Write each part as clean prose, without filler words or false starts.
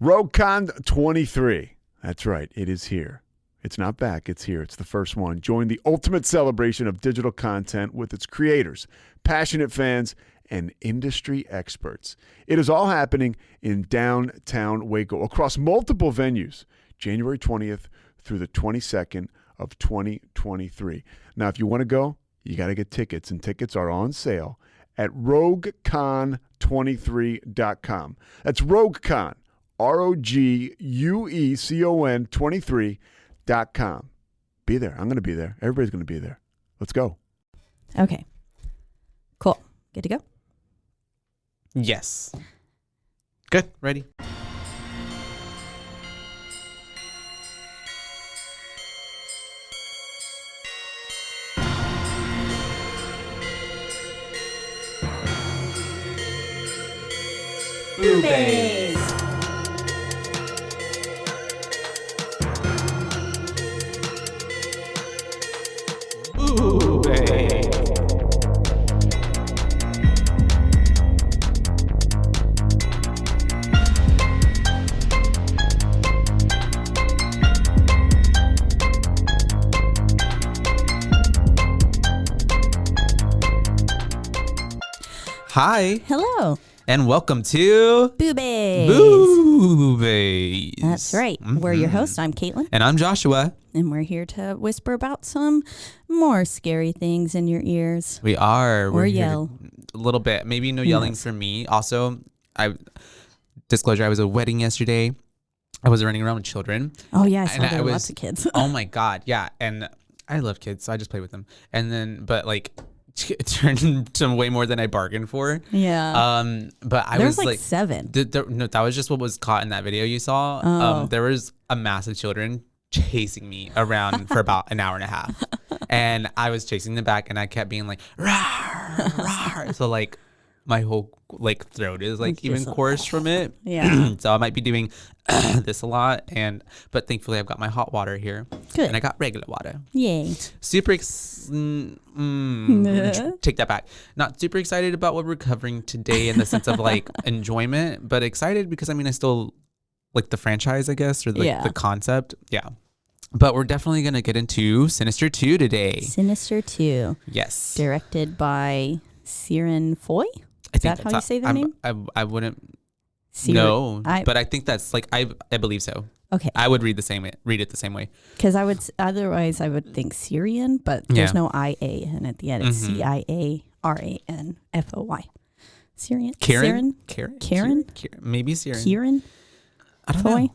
RogueCon 23. That's right. It is here. It's not back. It's here. It's the first one. Join the ultimate celebration of digital content with its creators, passionate fans, and industry experts. It is all happening in downtown Waco across multiple venues, January 20th through the 22nd of 2023. Now, if you want to go, you got to get tickets, and tickets are on sale at RogueCon23.com. That's RogueCon, RogueCon 23.com. Be there. I'm going to be there. Everybody's going to be there. Let's go. Okay. Cool. Good to go? Yes. Good. Ready. BooBaes. BooBaes. Hi. Hello. And welcome to BooBaes. BooBaes. That's right. We're your hosts. I'm Caitlin. And I'm Joshua. And we're here to whisper about some more scary things in your ears. We are. Or yell. A little bit. Maybe no yelling for me. Also, disclosure, I was at a wedding yesterday. I was running around with children. Oh, yeah. I saw there were lots of kids. Oh, my God. Yeah. And I love kids, so I just play with them. And then, but like, it turned into way more than I bargained for. Yeah. But I There's was like 7. No, that was just what was caught in that video you saw. Oh. There was a mass of children chasing me around for about an hour and a half. And I was chasing them back and I kept being like, rawr, rawr. So like my whole like throat is like even coarse from it. Yeah. So I might be doing this a lot. But thankfully I've got my hot water here. Good. And I got regular water. Yay. Take that back. Not super excited about what we're covering today in the sense of like enjoyment, but excited because I still like the franchise, I guess, or like the concept. Yeah. But we're definitely going to get into Sinister 2 today. Sinister 2. Yes. Directed by Ciarán Foy? I think that's how you say the name? I wouldn't know, but I think that's like, I believe so. Okay. I would read it the same way. Because otherwise I would think Syrian, but there's no IA, and at the end it's CIARANFOY. Syrian? Karen? Maybe Syrian. Kieran? I don't know.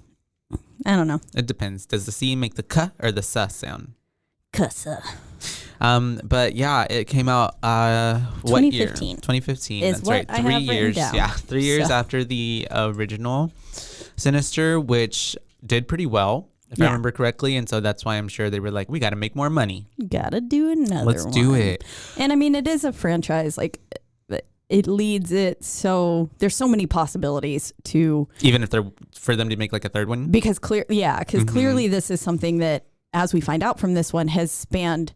I don't know. It depends. Does the C make the K or the S sound? Kussa. But yeah, it came out what 2015. year? 2015. Is That's what right. I 3 have years. written down. Yeah, 3 years after the original Sinister, which did pretty well, if I remember correctly. And so that's why I'm sure they were like, we got to make more money. Gotta do another one. Let's do it. And it is a franchise. Like, it leads it, so there's so many possibilities to, even if they're for them to make like a third one, because clearly this is something that, as we find out from this one, has spanned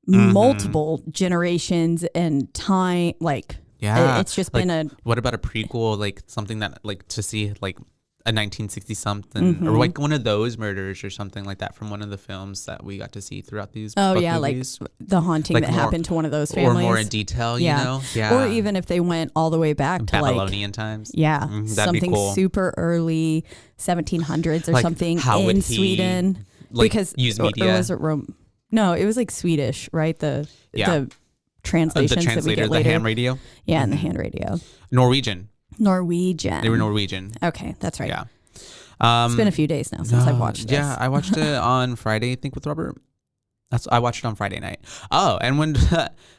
multiple generations and time. Like, it's just like, been a. What about a prequel, like something that like to see like a 1960 something or like one of those murders or something like that from one of the films that we got to see throughout these movies. Like the haunting that happened to one of those families, or more in detail, you know, or even if they went all the way back to Babylonian times, that'd something be cool. Super early 1700s or like something in Sweden, like, because use media. Or was it Rome? No, it was like Swedish, right? The translations the translator, that we get later. The ham radio, and the hand radio. Norwegian. They were Norwegian. Okay, that's right. Yeah. It's been a few days now since I've watched this. Yeah, I watched it on Friday, I think, with Robert. I watched it on Friday night. Oh, and when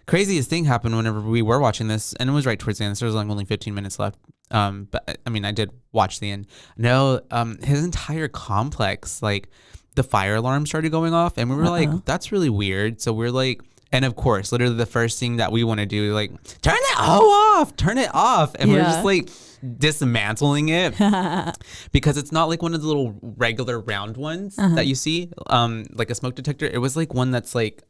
craziest thing happened whenever we were watching this, and it was right towards the end, so there was like only 15 minutes left. But I did watch the end. No, his entire complex, like the fire alarm started going off, and we were like, that's really weird. So we're like, and of course, literally the first thing that we want to do, like, turn it off. And we're just like dismantling it because it's not like one of the little regular round ones that you see, like a smoke detector. It was like one that's like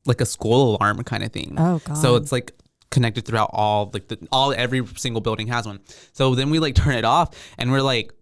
a school alarm kind of thing. Oh, God. So it's like connected throughout all, like every single building has one. So then we like turn it off and we're like,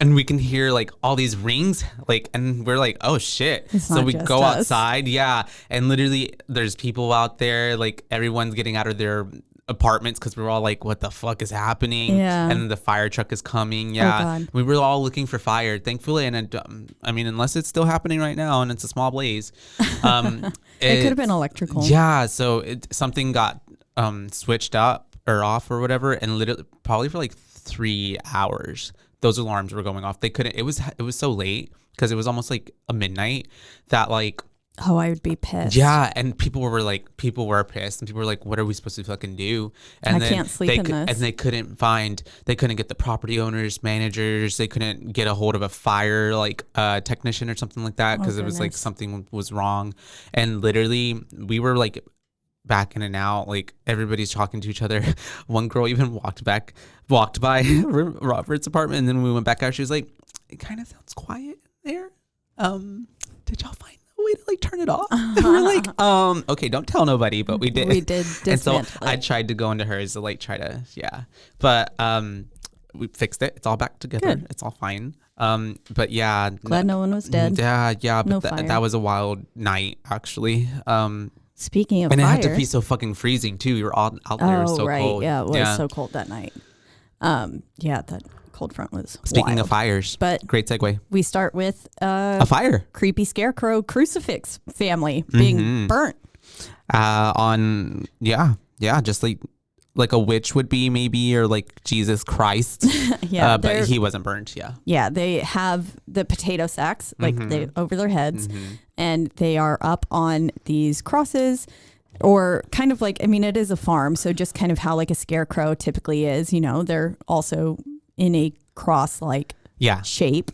and we can hear like all these rings, like, and we're like, oh shit. So we go outside. Yeah. And literally there's people out there, like everyone's getting out of their apartments because we're all like, what the fuck is happening? Yeah. And the fire truck is coming. Yeah. God. We were all looking for fire, thankfully. And I mean, unless it's still happening right now and it's a small blaze. It could have been electrical. Yeah. So something got switched up or off or whatever. And literally probably for like 3 hours, those alarms were going off. They couldn't, it was so late because it was almost like a midnight that like, oh, I would be pissed. Yeah, and people were pissed, and people were like, "What are we supposed to fucking do?" And I can't sleep in this. And they couldn't get the property owners, managers. They couldn't get a hold of a fire technician or something like that because it was like something was wrong. And literally, we were like backing and out, like everybody's talking to each other. One girl even walked by Robert's apartment, and then we went back out. She was like, "It kind of sounds quiet there. Did y'all find a way to like turn it off?" And we're like, okay, don't tell nobody, but we did. We did. And so I tried to go into hers to like try to, but we fixed it. It's all back together. Good. It's all fine. But yeah, glad no one was dead. Yeah, no but fire. that was a wild night actually. Speaking of and fire, it had to be so fucking freezing too. We were all out there. Oh, so right. cold. Yeah, it was so cold that night. Yeah, that cold front was Speaking wild. of fires, but great segue. We start with a fire. Creepy scarecrow crucifix family being burnt. Just like a witch would be maybe, or like Jesus Christ. Yeah, but he wasn't burnt. Yeah. Yeah, they have the potato sacks they over their heads, and they are up on these crosses. Or kind of like, I mean, it is a farm, so just kind of how like a scarecrow typically is, you know, they're also in a cross-like shape.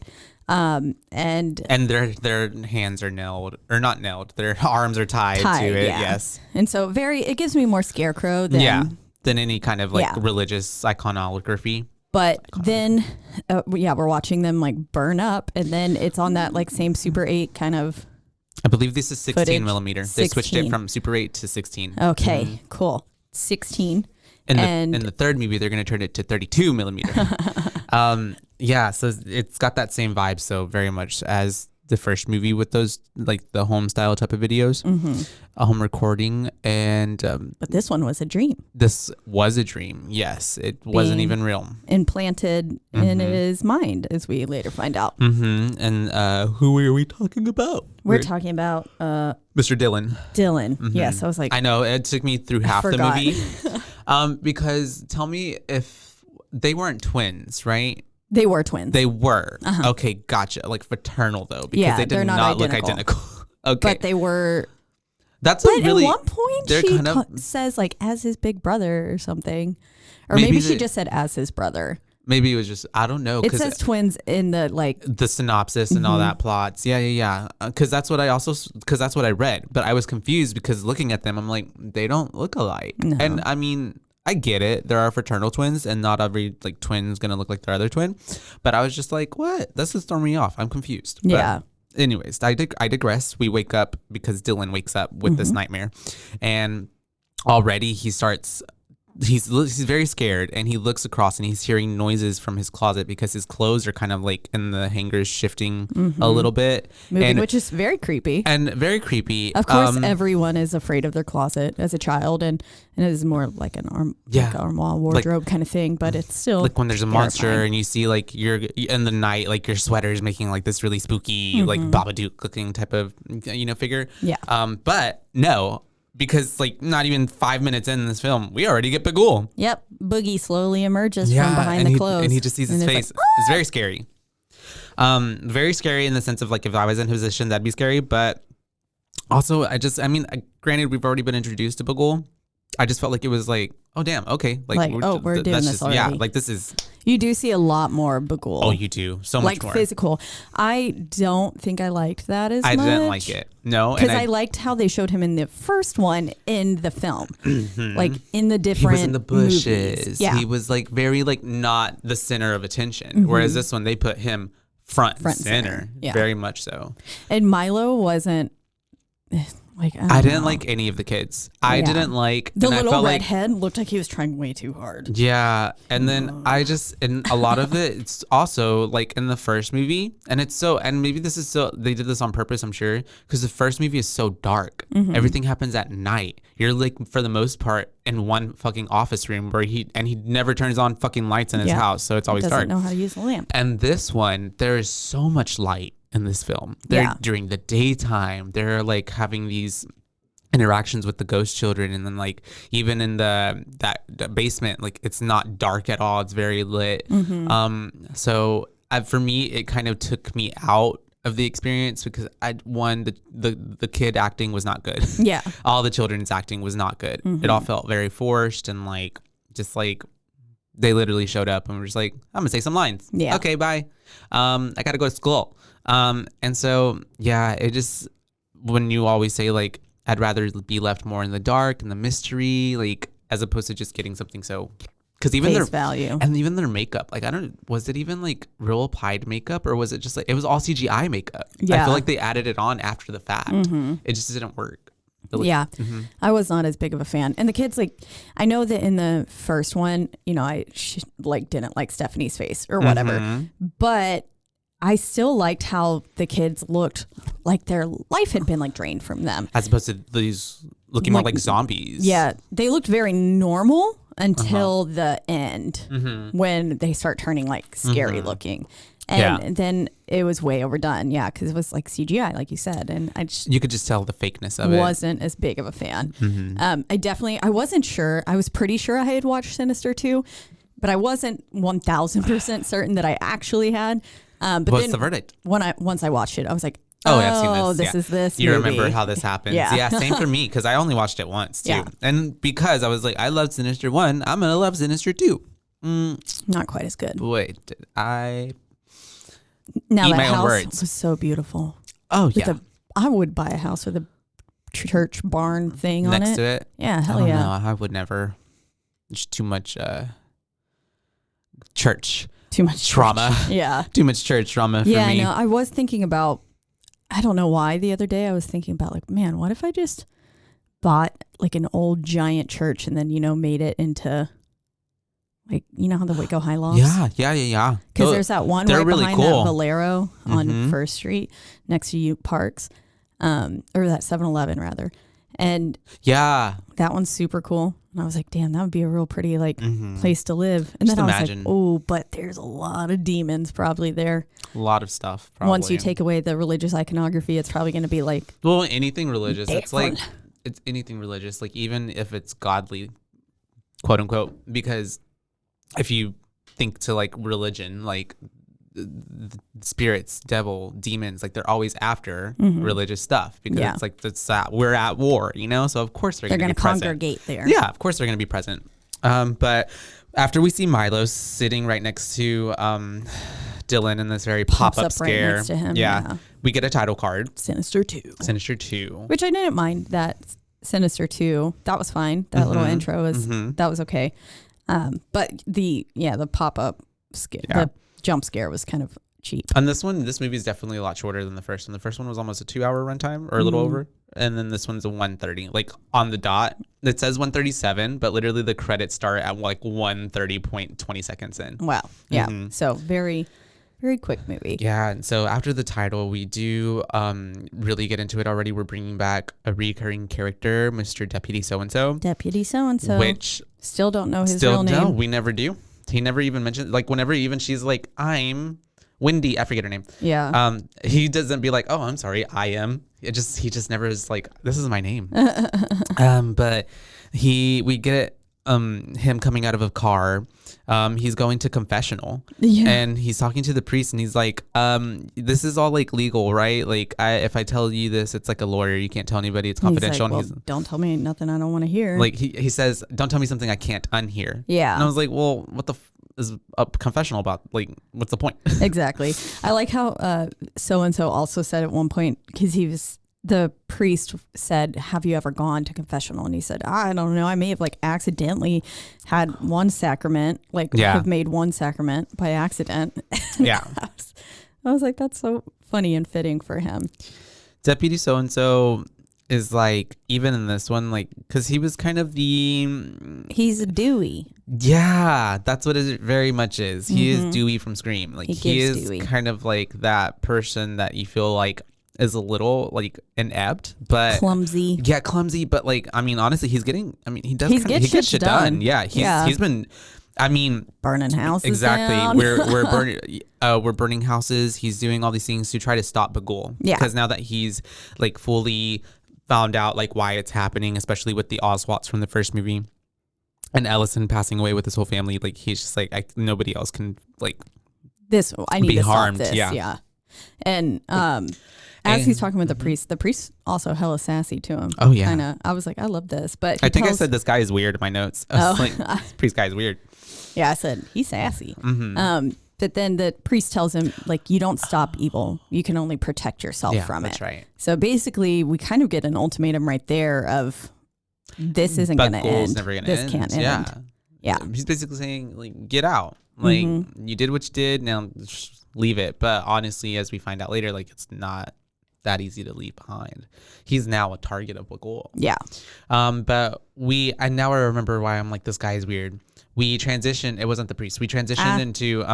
And their hands are nailed, or not nailed, their arms are tied to it, yes. And so it gives me more scarecrow than any kind of like religious iconography. But then, we're watching them like burn up, and then it's on that like same Super 8 kind of... I believe this is 16 footage. millimeter. 16. They switched it from Super 8 to 16. Okay, cool. 16. In the third movie, they're going to turn it to 32 millimeter. So it's got that same vibe. So very much as the first movie with those, like the home style type of videos, a home recording. And but this one was a dream. This was a dream. Yes, it wasn't even real. Implanted in his mind, as we later find out. And who are we talking about? We're talking about Mr. Dylan. Yes, I was like, I know it took me through half the movie. Because tell me if they weren't twins, right? They were twins. They were. Okay, gotcha. Like fraternal though, because they did not look identical. Okay, but they were. That's but a really. At one point, she says like as his big brother or something, or maybe she just said as his brother. Maybe it was just, I don't know. It says twins in the the synopsis and all that plots. Yeah. Because that's what I read. But I was confused because looking at them, I'm like, they don't look alike. No. And I mean, I get it. There are fraternal twins, and not every like twin is gonna look like their other twin. But I was just like, what? This is throwing me off. I'm confused. Yeah. But anyways, I digress. We wake up because Dylan wakes up with this nightmare, and already he starts. He's very scared, and he looks across and he's hearing noises from his closet because his clothes are kind of like in the hangers shifting a little bit, which is very creepy. Of course, everyone is afraid of their closet as a child, and it is more like an armoire wardrobe kind of thing. But it's still like when there's a monster and you see like you're in the night, like your sweater is making like this really spooky like Babadook looking type of figure. Yeah. But no. Because like not even 5 minutes in this film, we already get Bagul. Yep, Boogie slowly emerges from behind the clothes, and he just sees his face. Like, it's very scary. Very scary in the sense of like if I was in his position, that'd be scary. But also, granted, we've already been introduced to Bagul. I just felt like it was like, oh damn, okay, we're doing this already. Yeah, like this is. You do see a lot more Bagul. Oh, you do so much more. Like physical. I don't think I liked that as much. I didn't like it. No, because I liked how they showed him in the first one in the film, like in the different. He was in the bushes. Movies. Yeah. He was like very like not the center of attention. Whereas this one, they put him front and center. Yeah. Very much so. And Milo wasn't. Like I didn't know. like any of the kids. I Yeah. didn't like The and I little felt redhead looked like he was trying way too hard. Yeah, and then and a lot of it, it's also like in the first movie, and maybe they did this on purpose, I'm sure, because the first movie is so dark. Everything happens at night. You're like, for the most part, in one fucking office room where he never turns on fucking lights in his house, so it's always Doesn't dark. know how to use a lamp. And this one, there is so much light in this film. During the daytime, they're like having these interactions with the ghost children, and then like even in the basement, like it's not dark at all, it's very lit. So for me, it kind of took me out of the experience because the kid acting was not good. Yeah. All the children's acting was not good. It all felt very forced, and like just like they literally showed up and were just like, I'm gonna say some lines. Yeah. Okay, bye. I gotta go to school. And so yeah, it just, when you always say like, I'd rather be left more in the dark and the mystery, like, as opposed to just getting something so, because even Face value. and even their makeup, like, was it even like real applied makeup, or was it just like, it was all CGI makeup? Yeah. I feel like they added it on after the fact. It just didn't work. Yeah. I was not as big of a fan. And the kids, like, I know that in the first one, you know, I didn't like Stephanie's face or whatever, but I still liked how the kids looked like their life had been like drained from them. As opposed to these looking more like zombies. Yeah. They looked very normal until the end when they start turning like scary looking. And then it was way overdone. Yeah. Cause it was like CGI, like you said. And You could just tell the fakeness of it. Wasn't as big of a fan. I wasn't sure. I was pretty sure I had watched Sinister 2, but I wasn't 1000% certain that I actually had. But What's then the verdict? Once I watched it, I was like, Oh, I've seen this. This is this You movie. remember how this happens. Yeah. Same for me, because I only watched it once, too. Yeah. And because I was like, I loved Sinister 1, I'm going to love Sinister 2. Not quite as good. Wait, did I Now eat that my own house words? was so beautiful. Oh, yeah. I would buy a house with a church barn thing on it. Next to it? Yeah, hell I don't yeah. know. I would never. It's too much church Too much trauma. church. Yeah. Too much church trauma for Yeah, me. I know. I was thinking about, I don't know why the other day I was thinking about like, man, what if I just bought like an old giant church and then, you know, made it into like, you know how the Waco High Lofts? Yeah. Because there's that one they're right really behind cool. that Valero on First Street next to Ute Parks, or that 7-Eleven rather. And Yeah. that one's super cool. And I was like, damn, that would be a real pretty like Mm-hmm. place to live. And Just then I was imagine. like, oh, but there's a lot of demons probably there. A lot of stuff. Probably. Once you take away the religious iconography, it's probably going to be like, Well, anything religious. It's like, different. it's anything religious. Like, even if it's godly, quote unquote, because if you think to like religion, like the spirits, devil, demons, like they're always after religious stuff because Yeah. it's like we're at war, you know. So of course they're going to be present. congregate there. Yeah, of course they're going to be present. But after we see Milo sitting right next to Dylan in this very Pops pop-up up right scare, next to him, yeah. we get a title card, Sinister 2. Sinister 2. Which I didn't mind that Sinister 2. That was fine. That little intro was, that was okay. But the pop-up scare, the jump scare was kind of cheap. On this movie is definitely a lot shorter than the first one. The first one was almost a 2-hour runtime or a little over. And then this one's a 1:30, like on the dot. It says 1:37, but literally the credits start at like 1:30.20 seconds in. Wow. Yeah. So very, very quick movie. Yeah. And so after the title, we do really get into it already. We're bringing back a recurring character, Mr. Deputy So-and-so. Deputy So-and-so. Which still don't know his real name. No, we never do. He never even mentioned, like whenever even she's like, I'm Wendy, I forget her name. Yeah. He doesn't be like, oh, I'm sorry, I am. He just never is like, this is my name. But we get him coming out of a car. He's going to confessional, and he's talking to the priest, and he's like, this is all like legal, right? Like, if I tell you this, it's like a lawyer. You can't tell anybody. It's confidential. He's like, well, don't tell me nothing I don't want to hear. Like he says, don't tell me something I can't unhear. Yeah. And I was like, well, what the is a confessional about? Like, what's the point? Exactly. I like how so-and-so also said at one point, because the priest said, have you ever gone to confessional? And he said, I don't know. I may have like accidentally had one sacrament, have made one sacrament by accident. Yeah. I was like, that's so funny and fitting for him. Deputy So-and-so, is like, even in this one, like, because he was kind of He's a Dewey. Yeah, that's what it very much is. He is Dewey from Scream. Like, he is Dewey. kind of like that person that you feel like is a little like inept, but clumsy. Yeah, clumsy, but like, I mean, honestly, he does he gets shit done. Yeah, he's been, I mean, burning houses. Exactly. Down. We're burning houses. He's doing all these things to try to stop Bagul. Yeah. Because now that he's like fully found out like why it's happening, especially with the Oswalts from the first movie, and Ellison passing away with his whole family, like he's just like, nobody else can like I need be to harmed. Stop this. Yeah. And as he's talking with the priest also hella sassy to him. Oh yeah. Kinda. I was like, I love this, but I think I said this guy is weird in my notes. I was like, this priest guy is weird. Yeah, I said he's sassy. But then the priest tells him, like, you don't stop evil. You can only protect yourself from it. That's right. So basically, we kind of get an ultimatum right there of this isn't going to end. Never gonna this end. Can't end. Yeah. He's basically saying, like, get out. Like, you did what you did. Now just leave it. But honestly, as we find out later, like, it's not that easy to leave behind. He's now a target of Bagul. Yeah. But now I remember why I'm like, this guy is weird. We transitioned. It wasn't the priest. We transitioned into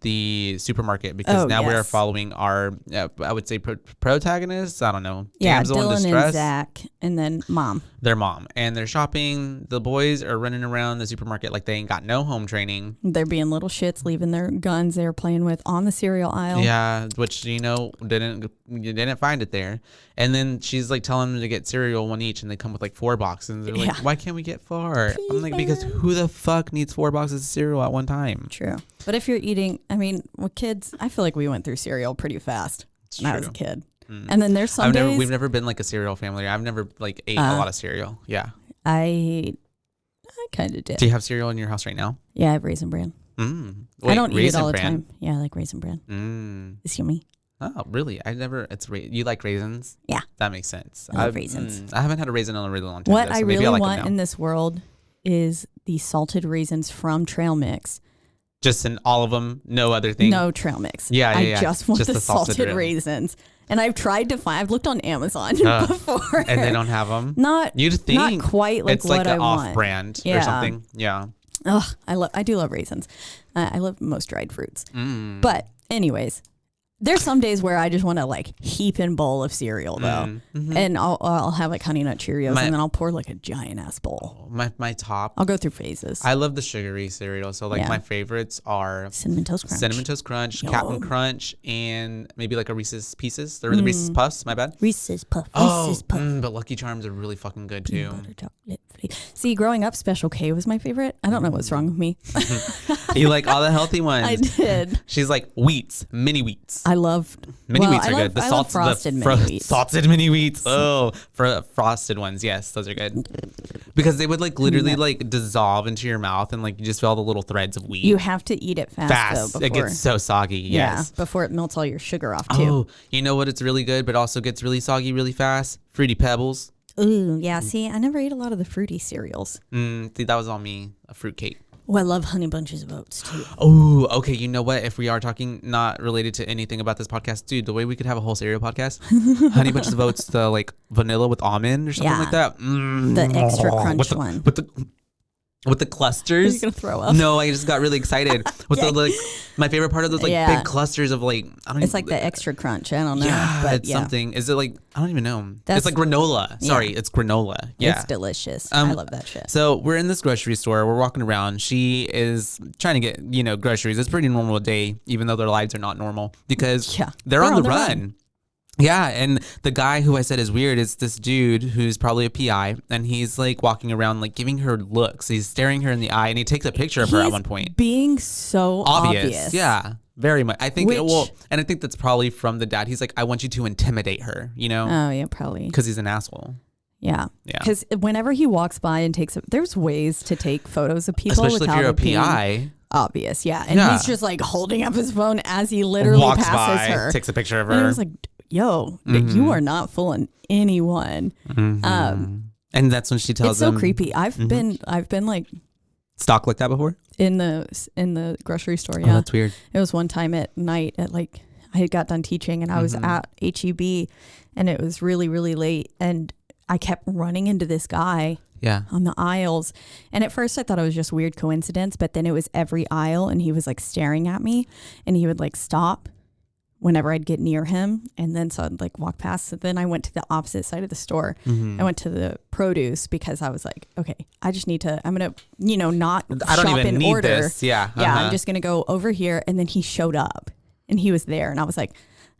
the supermarket because now we're following our, I would say, protagonists. I don't know. Yeah, damsel in Dylan distress. and Zach, and then mom. Their mom, and they're shopping. The boys are running around the supermarket like they ain't got no home training. They're being little shits, leaving their guns they were playing with on the cereal aisle. Yeah, which didn't find it there. And then she's like telling them to get cereal, one each, and they come with like 4 boxes. And they're like, why can't we get 4? I'm like, because who the fuck needs 4 boxes of cereal at one time? True. But if you're eating, I mean, with kids, I feel like we went through cereal pretty fast when I was a kid. And then there's some days. We've never been like a cereal family. I've never like ate a lot of cereal. Yeah. I kind of did. Do you have cereal in your house right now? Yeah, I have Raisin Bran. Wait, I don't eat it all the Bran? time. Yeah, I like Raisin Bran. It's yummy. Oh, really? You like raisins? Yeah. That makes sense. I love raisins. I haven't had a raisin in a really long time. What though, so I maybe really like want in this world is the salted raisins from Trail Mix. Just in all of them, no other thing? No Trail Mix. Yeah. I just want the salted raisins. Raisins. And I've tried to find, I've looked on Amazon before. And they don't have them? You'd think not quite like it's what like I an want. off-brand or something. Yeah. Ugh, I do love raisins. I love most dried fruits. But anyways, there's some days where I just want to like heap in bowl of cereal though. And I'll have like Honey Nut Cheerios and then I'll pour like a giant ass bowl. My top. I'll go through phases. I love the sugary cereal. So like my favorites are Cinnamon Toast Crunch, Captain Crunch, and maybe like a Reese's Pieces. They're the Reese's Puffs, my bad. Reese's Puff. But Lucky Charms are really fucking good too. Butter chocolate. See, growing up, Special K was my favorite. I don't know what's wrong with me. You like all the healthy ones. I did. She's like wheats, mini wheats. I loved mini wheats are good. I love frosted mini wheats. Salted mini wheats. Oh, for frosted ones, yes, those are good. Because they would like literally like dissolve into your mouth and like you just feel all the little threads of wheat. You have to eat it fast. Though, it gets so soggy. Yes. Yeah, before it melts all your sugar off too. Oh, you know what? It's really good, but also gets really soggy really fast. Fruity Pebbles. Ooh, yeah. See, I never ate a lot of the fruity cereals. See, that was on me. A fruitcake. Oh, I love Honey Bunches of Oats too. Oh, okay. You know what? If we are talking not related to anything about this podcast, dude, the way we could have a whole cereal podcast, Honey Bunches of Oats, the like vanilla with almond or something like that. The extra crunch one. With the clusters. Are you gonna throw up? No, I just got really excited with the like. My favorite part of those like big clusters of like. It's like the extra crunch. I don't know. Yeah, but it's something. Is it like I don't even know. It's like granola. Sorry, it's granola. Yeah, it's delicious. I love that shit. So we're in this grocery store. We're walking around. She is trying to get groceries. It's a pretty normal day, even though their lives are not normal because they're on the run. Yeah, and the guy who I said is weird is this dude who's probably a PI, and he's like walking around like giving her looks. He's staring her in the eye, and he takes a picture of her at one point. Being so obvious. Yeah, very much. I think and I think that's probably from the dad. He's like, I want you to intimidate her, you know? Oh yeah, probably. Because he's an asshole. Yeah. Because whenever he walks by and there's ways to take photos of people, especially if you're a PI. Obvious, yeah. And he's just like holding up his phone as he literally walks passes by, her, takes a picture of her. And I was like, yo, you are not fooling anyone. And that's when she tells him. It's so creepy. I've been like stalked like that before in the grocery store. Yeah, oh, that's weird. It was one time at night at like I had got done teaching and I was at HEB and it was really really late and I kept running into this guy on the aisles. And at first I thought it was just weird coincidence, but then it was every aisle and he was like staring at me and he would like stop whenever I'd get near him. And then so I'd like walk past. So then I went to the opposite side of the store. I went to the produce because I was like, okay, I just need to, I'm going to, not I don't shop even in need order. this. Yeah. Yeah. I'm just going to go over here. And then he showed up and he was there. And I was like,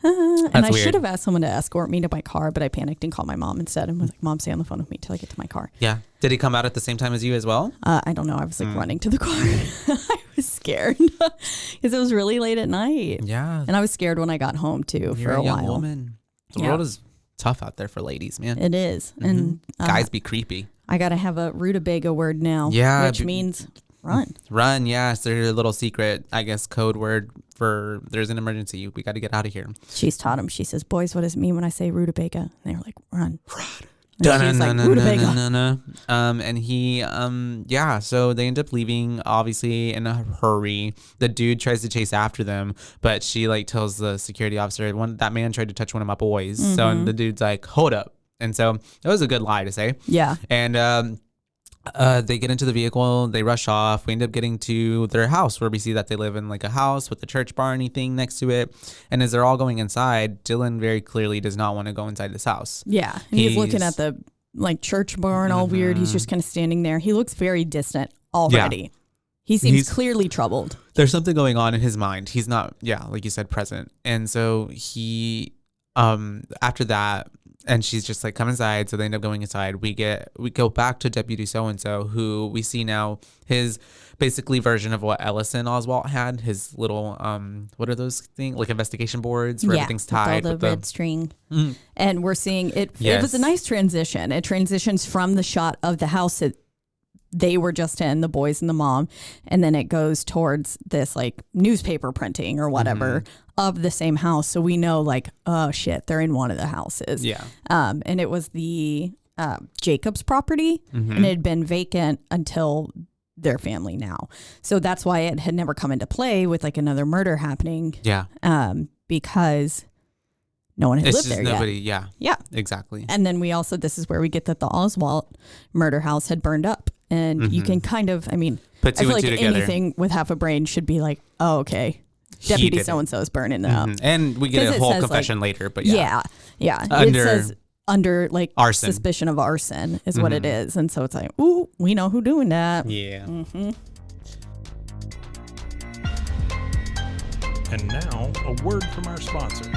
and I should have asked someone to escort me to my car, but I panicked and called my mom instead and was like, Mom, stay on the phone with me till I get to my car. Yeah. Did he come out at the same time as you as well? I don't know. I was like running to the car. I was scared because it was really late at night. Yeah. And I was scared when I got home too. You're for a young while. Woman. The world is tough out there for ladies, man. It is. And guys be creepy. I got to have a rutabaga word now. Yeah. Which means run. Run. Yeah. It's their little secret, I guess, code word for there's an emergency. We got to get out of here. She's taught him. She says, boys, what does it mean when I say rutabaga? And they were like, run. And he, so they end up leaving, obviously, in a hurry. The dude tries to chase after them, but she, like, tells the security officer, that man tried to touch one of my boys. So and the dude's like, hold up. And so it was a good lie to say. Yeah. And they get into the vehicle, they rush off. We end up getting to their house where we see that they live in like a house with a church barny thing next to it. And as they're all going inside, Dylan very clearly does not want to go inside this house. Yeah. And he's looking at the like church barn all weird. He's just kind of standing there. He looks very distant already. Yeah. He seems clearly troubled. There's something going on in his mind. He's not, like you said, present. And so he, after that, and she's just like, come inside. So they end up going inside. We go back to Deputy So-and-so, who we see now his basically version of what Ellison Oswalt had, his little, what are those things? Like investigation boards where everything's tied. With all the red string. And we're seeing it. Yes. It was a nice transition. It transitions from the shot of the house that they were just in, the boys and the mom. And then it goes towards this like newspaper printing or whatever of the same house. So we know like, oh shit, they're in one of the houses. Yeah. And it was the Jacobs property and it had been vacant until their family now. So that's why it had never come into play with like another murder happening. Yeah. Because no one had lived there nobody, yet. Yeah. Exactly. And then we also, this is where we get that the Oswalt murder house had burned up. And you can kind of, I mean, put two I feel like together. anything with half a brain should be like, oh, okay. Deputy so-and-so is burning it up. And we get a whole confession like, later, but yeah. It says under like arson. Suspicion of arson is what it is. And so it's like, ooh, we know who doing that. Yeah. And now a word from our sponsors.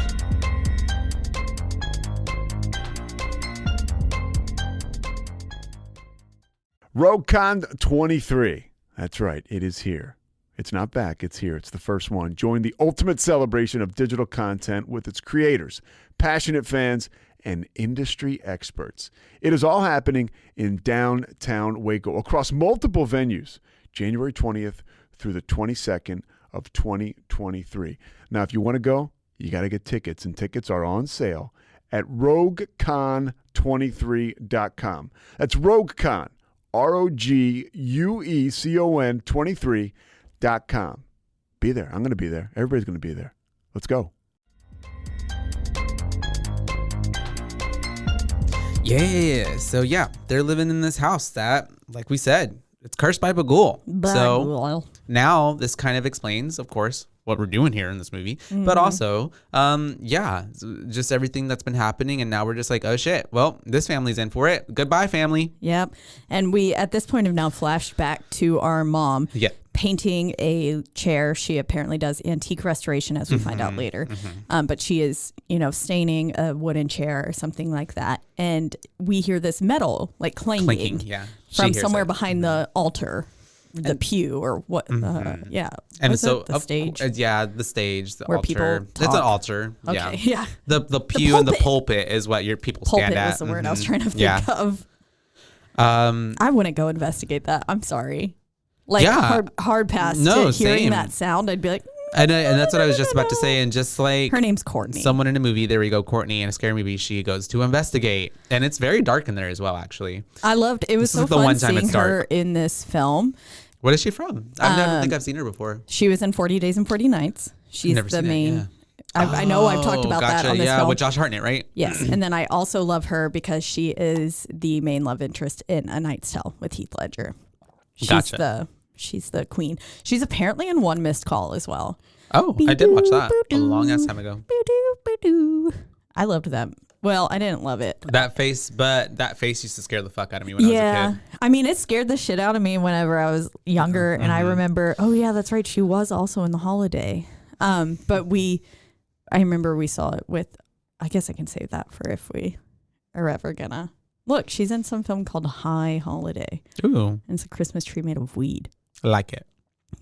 RogueCon 23. That's right. It is here. It's not back. It's here. It's the first one. Join the ultimate celebration of digital content with its creators, passionate fans, and industry experts. It is all happening in downtown Waco across multiple venues, January 20th through the 22nd of 2023. Now, if you want to go, you got to get tickets, and tickets are on sale at RogueCon23.com. That's RogueCon. RogueCon 23.com. Be there. I'm going to be there. Everybody's going to be there. Let's go. Yeah. So they're living in this house that, like we said, it's cursed by Bagul. So now this kind of explains, of course, what we're doing here in this movie, but also, just everything that's been happening. And now we're just like, oh shit, well, this family's in for it. Goodbye, family. Yep. And we, at this point, have now flashed back to our mom painting a chair. She apparently does antique restoration, as we find out later. But she is, staining a wooden chair or something like that. And we hear this metal, like clanking from somewhere behind the altar. The pew or what? And so the stage. The stage, the where altar. People talk. It's an altar. Okay, yeah. The pew and the pulpit is what your people stand at. Pulpit was the word I was trying to think of. I wouldn't go investigate that. I'm sorry. Like hard pass to hearing that sound. I'd be like. And that's what I was just about to say. And just like her name's Courtney. Someone in a movie, there we go, Courtney, in a scary movie, she goes to investigate, and it's very dark in there as well. Actually, I loved. It was so fun seeing her in this film. What is she from? I don't think I've seen her before. She was in 40 Days and 40 Nights. She's the main I know I've talked about that on this film. with Josh Hartnett, right? Yes, and then I also love her because she is the main love interest in A Knight's Tale with Heath Ledger. She's the queen. She's apparently in One Missed Call as well. Oh, I did watch that a long ass time ago. I loved that. Well, I didn't love it. That face used to scare the fuck out of me when I was a kid. I mean, it scared the shit out of me whenever I was younger, and I remember, oh yeah, that's right, she was also in The Holiday. But I remember we saw it with, I guess I can save that for if we are ever gonna look. She's in some film called High Holiday. Ooh, and it's a Christmas tree made of weed. I like it.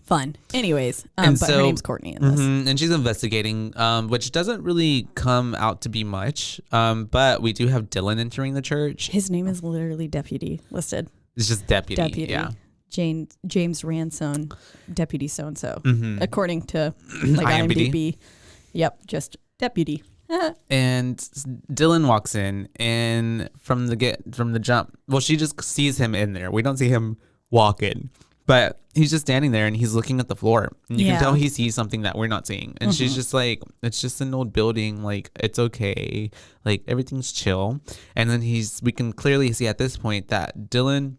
Fun. Anyways, and but her name's Courtney in this. And she's investigating, which doesn't really come out to be much. But we do have Dylan entering the church. His name is literally deputy listed. It's just deputy. Yeah. James Ransone, deputy so and so, according to like IMDb. Yep, just deputy. And Dylan walks in, and from the jump, well, she just sees him in there. We don't see him walk in. But he's just standing there and he's looking at the floor. And you can tell he sees something that we're not seeing. And she's just like, it's just an old building. Like, it's okay. Like, everything's chill. And then we can clearly see at this point that Dylan,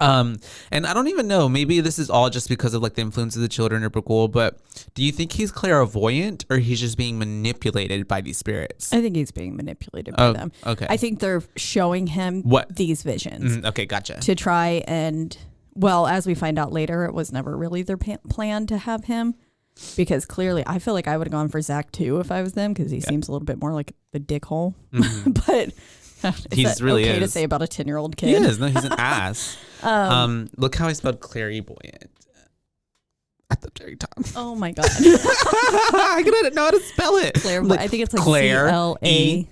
and I don't even know, maybe this is all just because of like the influence of the children or cool, but do you think he's clairvoyant or he's just being manipulated by these spirits? I think he's being manipulated by them. Okay. I think they're showing him these visions. Okay, gotcha. To try and... Well, as we find out later, it was never really their plan to have him, because clearly I feel like I would have gone for Zach too if I was them, because he seems a little bit more like a dickhole. But he's really okay to say about a 10-year-old kid. He is. No, he's an ass. Look how I spelled clairvoyant at the very top. Oh my god! I didn't know how to spell it. Clairvoyant. I think it's like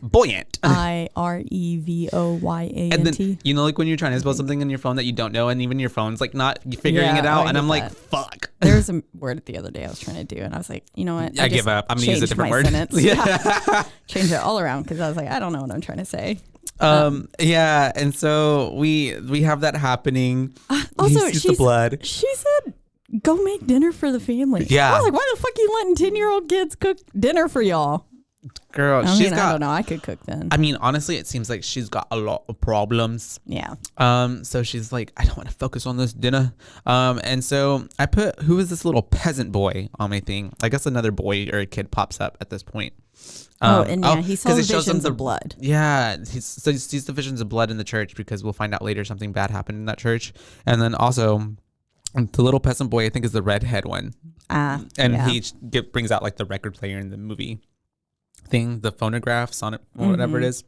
buoyant. IREVOYANT. And then like when you're trying to spell something on your phone that you don't know, and even your phone's like not figuring it out, and I'm like, fuck. There was a word the other day I was trying to do, and I was like, you know what? I give up. I'm gonna use a different word. Change it all around, because I was like, I don't know what I'm trying to say. And so we have that happening. Also, he sees the blood. She said, go make dinner for the family. Yeah. I was like, why the fuck are you letting 10-year-old kids cook dinner for y'all? Girl, I don't know. I could cook then. I mean, honestly, it seems like she's got a lot of problems. Yeah. So she's like, I don't want to focus on this dinner. And so I put, who is this little peasant boy on my thing? I guess another boy or a kid pops up at this point. He saw the visions of blood. Yeah, he sees the visions of blood in the church, because we'll find out later something bad happened in that church. And then also... the little peasant boy, I think, is the redhead one. He brings out like the record player in the movie thing, the phonograph, sonic, whatever it is.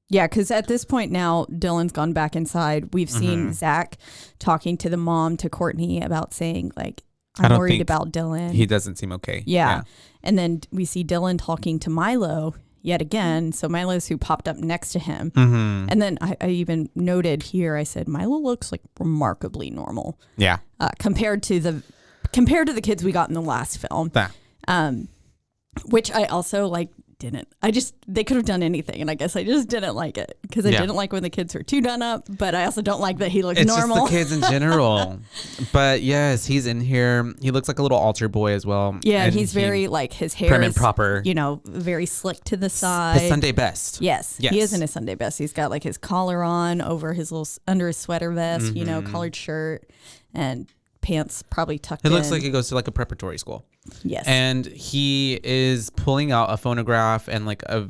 Yeah, because at this point now, Dylan's gone back inside. We've seen Zach talking to the mom, to Courtney, about saying like, I'm worried about Dylan. He doesn't seem okay. Yeah. And then we see Dylan talking to Milo yet again. So Milo's who popped up next to him. And then I even noted here, I said, Milo looks like remarkably normal. Yeah. Compared to the kids we got in the last film. Which I also they could have done anything, and I guess I just didn't like it, because I didn't like when the kids were too done up, but I also don't like that he looks normal. It's just the kids in general. But yes, he's in here. He looks like a little altar boy as well. Yeah, and he's very like, his hair prim is and proper. Very slick to the side. His Sunday best. Yes, he is in his Sunday best. He's got like his collar on over his under his sweater vest, collared shirt, and pants probably tucked in. It looks like he goes to like a preparatory school. Yes. And he is pulling out a phonograph and like a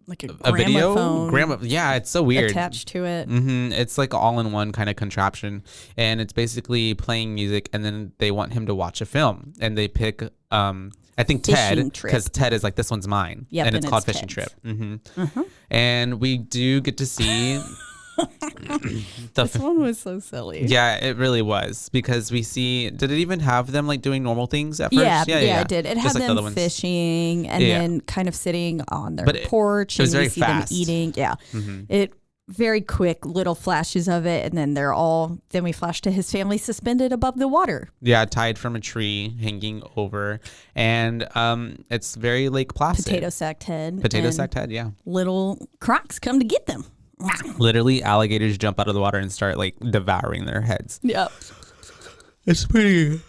video. Yeah, it's so weird. Attached to it. It's like all-in-one kind of contraption, and it's basically playing music, and then they want him to watch a film, and they pick I think Ted, because Ted is like, this one's mine. Yep, and it's called Fishing Trip. And we do get to see this one was so silly. Yeah, it really was, because we see, did it even have them like doing normal things at first? Yeah, it did. It had them fishing and then kind of sitting on their porch, it was and very we see fast. them eating. Yeah. It very quick little flashes of it, and then then we flash to his family suspended above the water. Yeah, tied from a tree, hanging over, and it's very Lake Placid. Potato sacked head, yeah. Little crocs come to get them. Literally, alligators jump out of the water and start like devouring their heads. Yep. It's pretty.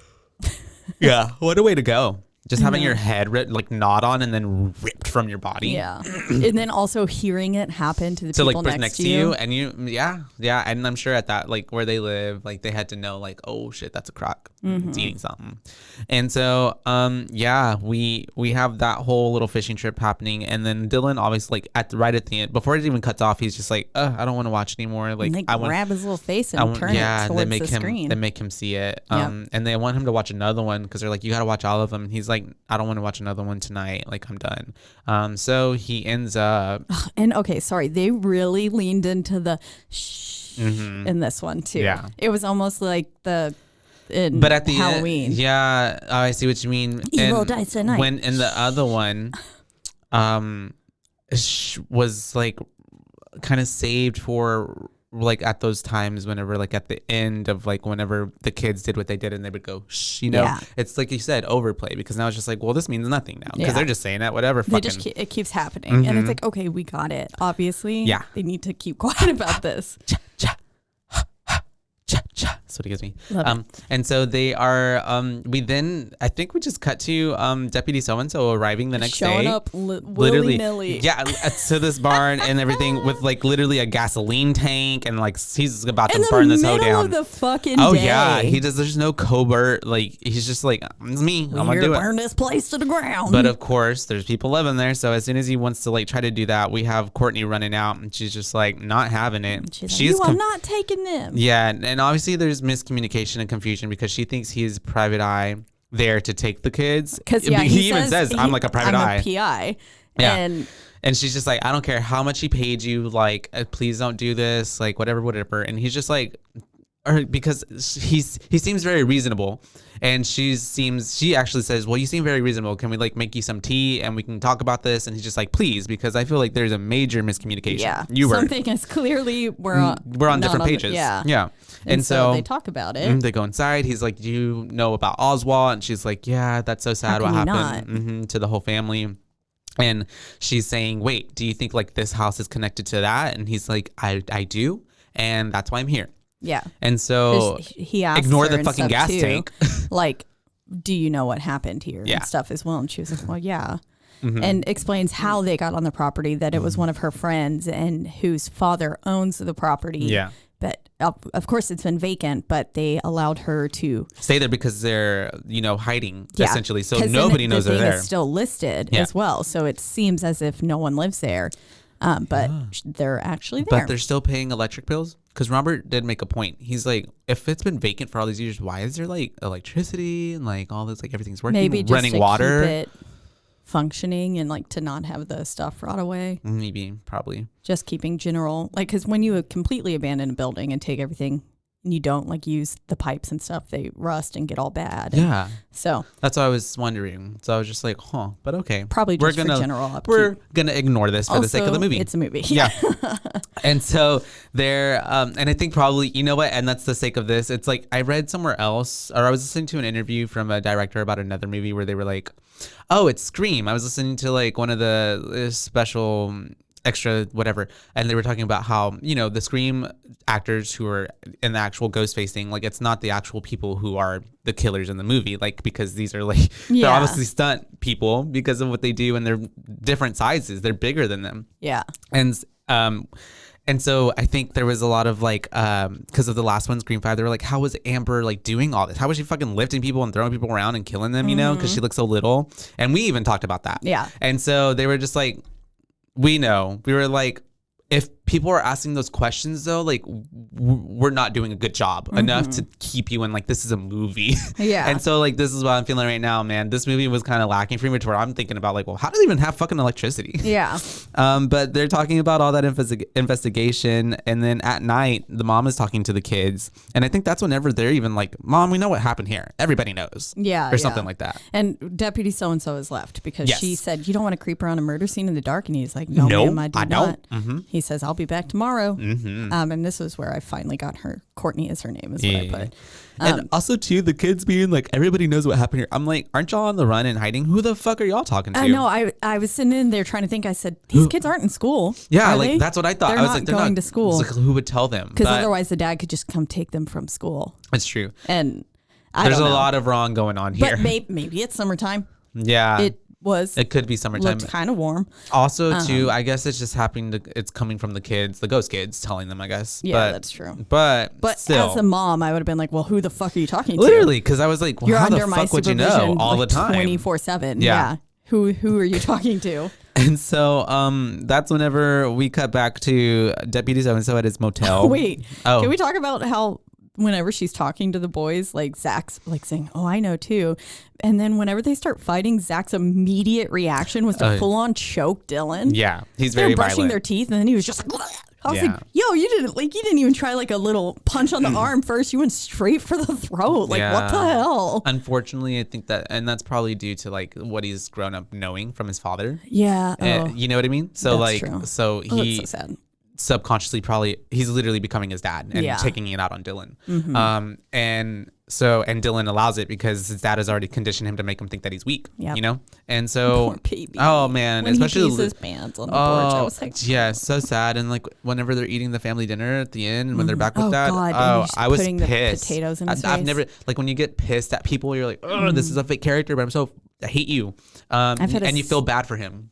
Yeah, what a way to go. Just having your head like gnawed on and then ripped from your body. Yeah. And then also hearing it happen to the people like next to you. And yeah. And I'm sure at that, like where they live, like they had to know like, oh shit, that's a croc. It's eating something. And so, we have that whole little fishing trip happening. And then Dylan obviously like right at the end, before it even cuts off, he's just like, I don't want to watch anymore. Like I grab his little face and turn it towards the screen. They make him see it. And they want him to watch another one because they're like, you got to watch all of them. And he's like, I don't want to watch another one tonight. Like I'm done. So he ends up. And okay, sorry, they really leaned into the shh in this one too. Yeah, it was almost like but at the Halloween. I see what you mean. Evil dies tonight. When in the other one, was like kind of saved for. Like at those times whenever like at the end of like whenever the kids did what they did and they would go shh, it's like you said, overplay, because now it's just like, well, this means nothing now because they're just saying that whatever it keeps happening and it's like, okay, we got it, obviously they need to keep quiet about this. That's what he gives me. And so they are we then I think we just cut to Deputy so-and-so arriving the next showing day, up willy-nilly to this barn and everything with like literally a gasoline tank and like he's about to burn this hoe down of the fucking day. He does. There's no covert, like he's just like, it's me, I'm gonna do it, burn this place to the ground. But of course there's people living there, so as soon as he wants to like try to do that, we have Courtney running out and she's just like not having it. She's like, I'm not taking them. And obviously there's miscommunication and confusion because she thinks he's private eye there to take the kids. Because he even says, I'm like a private eye. I'm a PI. Yeah. And she's just like, I don't care how much he paid you, like, please don't do this, like whatever. And he's just like, because he seems very reasonable. And she actually says, well, you seem very reasonable. Can we like make you some tea and we can talk about this? And he's just like, please, because I feel like there's a major miscommunication. Yeah. Something is clearly we're on different pages. Yeah. And so they talk about it. They go inside. He's like, do you know about Oswald? And she's like, yeah, that's so sad what happened to the whole family. And she's saying, wait, do you think like this house is connected to that? And he's like, I do. And that's why I'm here. Yeah. And so he asked ignore her the fucking gas tank. Like, do you know what happened here and stuff as well? And she was like, well, yeah. And explains how they got on the property, that it was one of her friends and whose father owns the property. Yeah. But of course it's been vacant, but they allowed her to stay there because they're, hiding essentially. So nobody knows they're there. It's still listed as well. So it seems as if no one lives there. But they're actually there. But they're still paying electric bills? Because Robert did make a point. He's like, if it's been vacant for all these years, why is there like electricity and like all this, like everything's working, maybe just running water, keep it functioning and like to not have the stuff rot away. Maybe, probably. Just keeping general, like, because when you completely abandon a building and take everything, and you don't like use the pipes and stuff, they rust and get all bad. Yeah. So that's what I was wondering. So I was just like, but okay. Probably just for general upkeep. We're going to ignore this for the sake of the movie. It's a movie. Yeah. And so they're, and I think probably, you know what? And that's the sake of this. It's like, I read somewhere else, or I was listening to an interview from a director about another movie where they were like, oh, it's Scream. I was listening to like one of the special extra whatever, and they were talking about how the Scream actors who are in the actual ghost facing, like it's not the actual people who are the killers in the movie, like because these are like they're obviously stunt people because of what they do, and they're different sizes, they're bigger than them. And so I think there was a lot of like because of the last one, Scream 5, they were like, how was Amber like doing all this? How was she fucking lifting people and throwing people around and killing them, because she looks so little? And we even talked about that. And so they were just like, we were like, if people are asking those questions though, like we're not doing a good job enough to keep you in like, this is a movie. And so like, this is what I'm feeling right now, man. This movie was kind of lacking for me, to where I'm thinking about like, well, how do they even have fucking electricity? But they're talking about all that investigation. And then at night, the mom is talking to the kids. And I think that's whenever they're even like, Mom, we know what happened here. Everybody knows. Or something like that. And Deputy so-and-so is left because she said, you don't want to creep around a murder scene in the dark. And he's like, no, ma'am, I do not. He says, I'll be back tomorrow. And this was where I finally got her. Courtney is her name, is what I put. And also too, the kids being like, everybody knows what happened here. I'm like, aren't y'all on the run and hiding? Who the fuck are y'all talking to? I know. I was sitting in there trying to think. I said, these kids aren't in school. Yeah, like that's what I thought. I was like, they're going to school. Like, who would tell them? Because otherwise the dad could just come take them from school. It's true. And there's a lot of wrong going on here. But maybe it's summertime. Yeah. It could be summertime. looked kind of warm. Also, too, I guess it's just it's coming from the kids, the ghost kids telling them, I guess. Yeah, that's true. But still. As a mom, I would have been like, well, who the fuck are you talking to? Literally, because I was like, well, You're how the under my fuck would you know supervision, all like, the time? 24/7. Yeah. Who are you talking to? And so that's whenever we cut back to Deputy So-and-so at his motel. Wait, can we talk about how whenever she's talking to the boys, like Zach's like saying, oh, I know too. And then whenever they start fighting, Zach's immediate reaction was to full on choke Dylan. Yeah, he's They very were brushing violent. their teeth, and then he was just like, "Bleh." I was Yeah. like, yo, you didn't even try like a little punch on the arm first. You went straight for the throat. Like, what the hell? Unfortunately, I think and that's probably due to like what he's grown up knowing from his father. Yeah. You know what I mean? So That's like, true. so That's he so sad. subconsciously he's literally becoming his dad and Yeah. taking it out on Dylan. And Dylan allows it because his dad has already conditioned him to make him think that he's weak. Yep. You know? And so Poor baby. oh man, When especially he pees his pants on the porch, I was like, yeah, so sad. And like whenever they're eating the family dinner at the end, when they're back with Oh, dad, God, and oh, he's I was putting the pissed. potatoes in his I've face. never like when you get pissed at people, you're like, oh, this is a fake character, but I hate you. And you feel bad for him,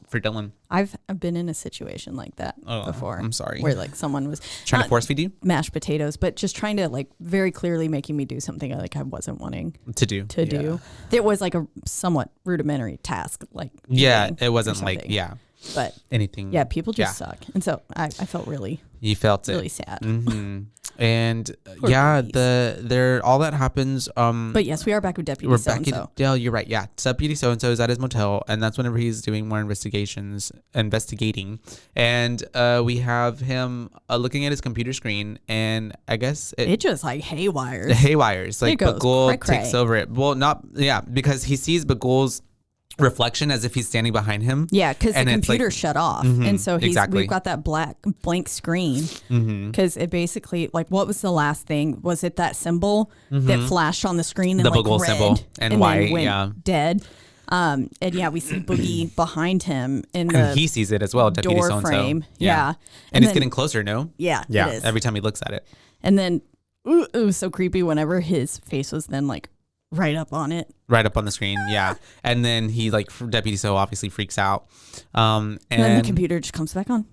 for Dylan. I've been in a situation like that before. I'm sorry. Where like someone was Trying to not force feed you mashed potatoes, but just trying to like very clearly making me do something I wasn't wanting to do. to do. It was like a somewhat rudimentary task. Like it wasn't like but anything. yeah, people just suck, and so I felt really You felt really it. sad. Mm-hmm. And Poor babies. all that happens. But yes, we are back with Deputy We're So-and-so. back in Dale. You're right. Yeah, Deputy So-and-so is at his motel, and that's whenever he's doing more investigating. And we have him looking at his computer screen, and I guess it just like haywires. haywires. Like It goes Bagul cray-cray. takes over it. Well, because he sees Bagul's reflection as if he's standing behind him. Yeah, because the And it's computer like- shut off, and so we've got that blank screen. Because it basically, like, what was the last thing? Was it that symbol that flashed on the screen and The like Bagul red symbol and white, then went yeah. dead. And yeah, we see Boogie behind him in And the he sees it as well, Deputy door So-and-so. frame. Yeah. And it's then- getting closer, no? Yeah, Yeah, it is. every time he looks at it. And then it was so creepy whenever his face was then like right up on it. Right up on the screen, yeah. And then he, like, Deputy So obviously freaks out. And then the computer just comes back on.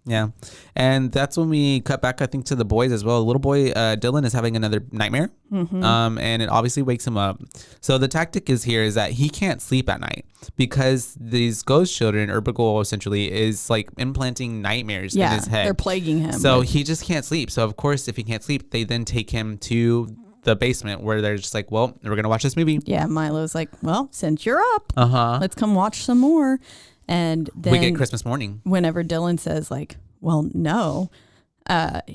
Yeah. And that's when we cut back, I think, to the boys as well. The little boy, Dylan, is having another nightmare. And it obviously wakes him up. So the tactic is that he can't sleep at night because these ghost children, or Bagul essentially, is like implanting nightmares in his head. They're plaguing him. So he just can't sleep. So, of course, if he can't sleep, they then take him to the basement where they're just like, well, we're going to watch this movie. Yeah, Milo's like, well, since you're up, Uh-huh. let's come watch some more. And then We get Christmas morning. whenever Dylan says like, well, no,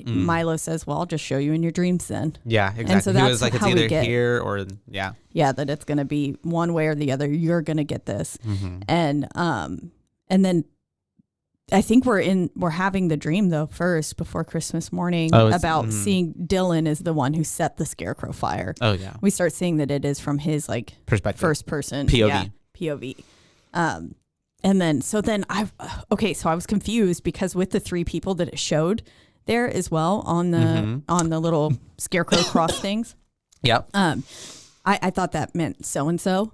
Milo says, well, I'll just show you in your dreams then. Yeah, exactly. And so He that's was like, it's how we either get- here or, yeah. Yeah, that it's going to be one way or the other. You're going to get this. And then I think we're having the dream though first before Christmas morning about seeing Dylan is the one who set the scarecrow fire. Oh, yeah. We start seeing that it is from his like Perspective. first person POV. Yeah, POV. And then so I was confused because with the three people that it showed there as well on the little scarecrow cross things. Yep. I thought that meant so and so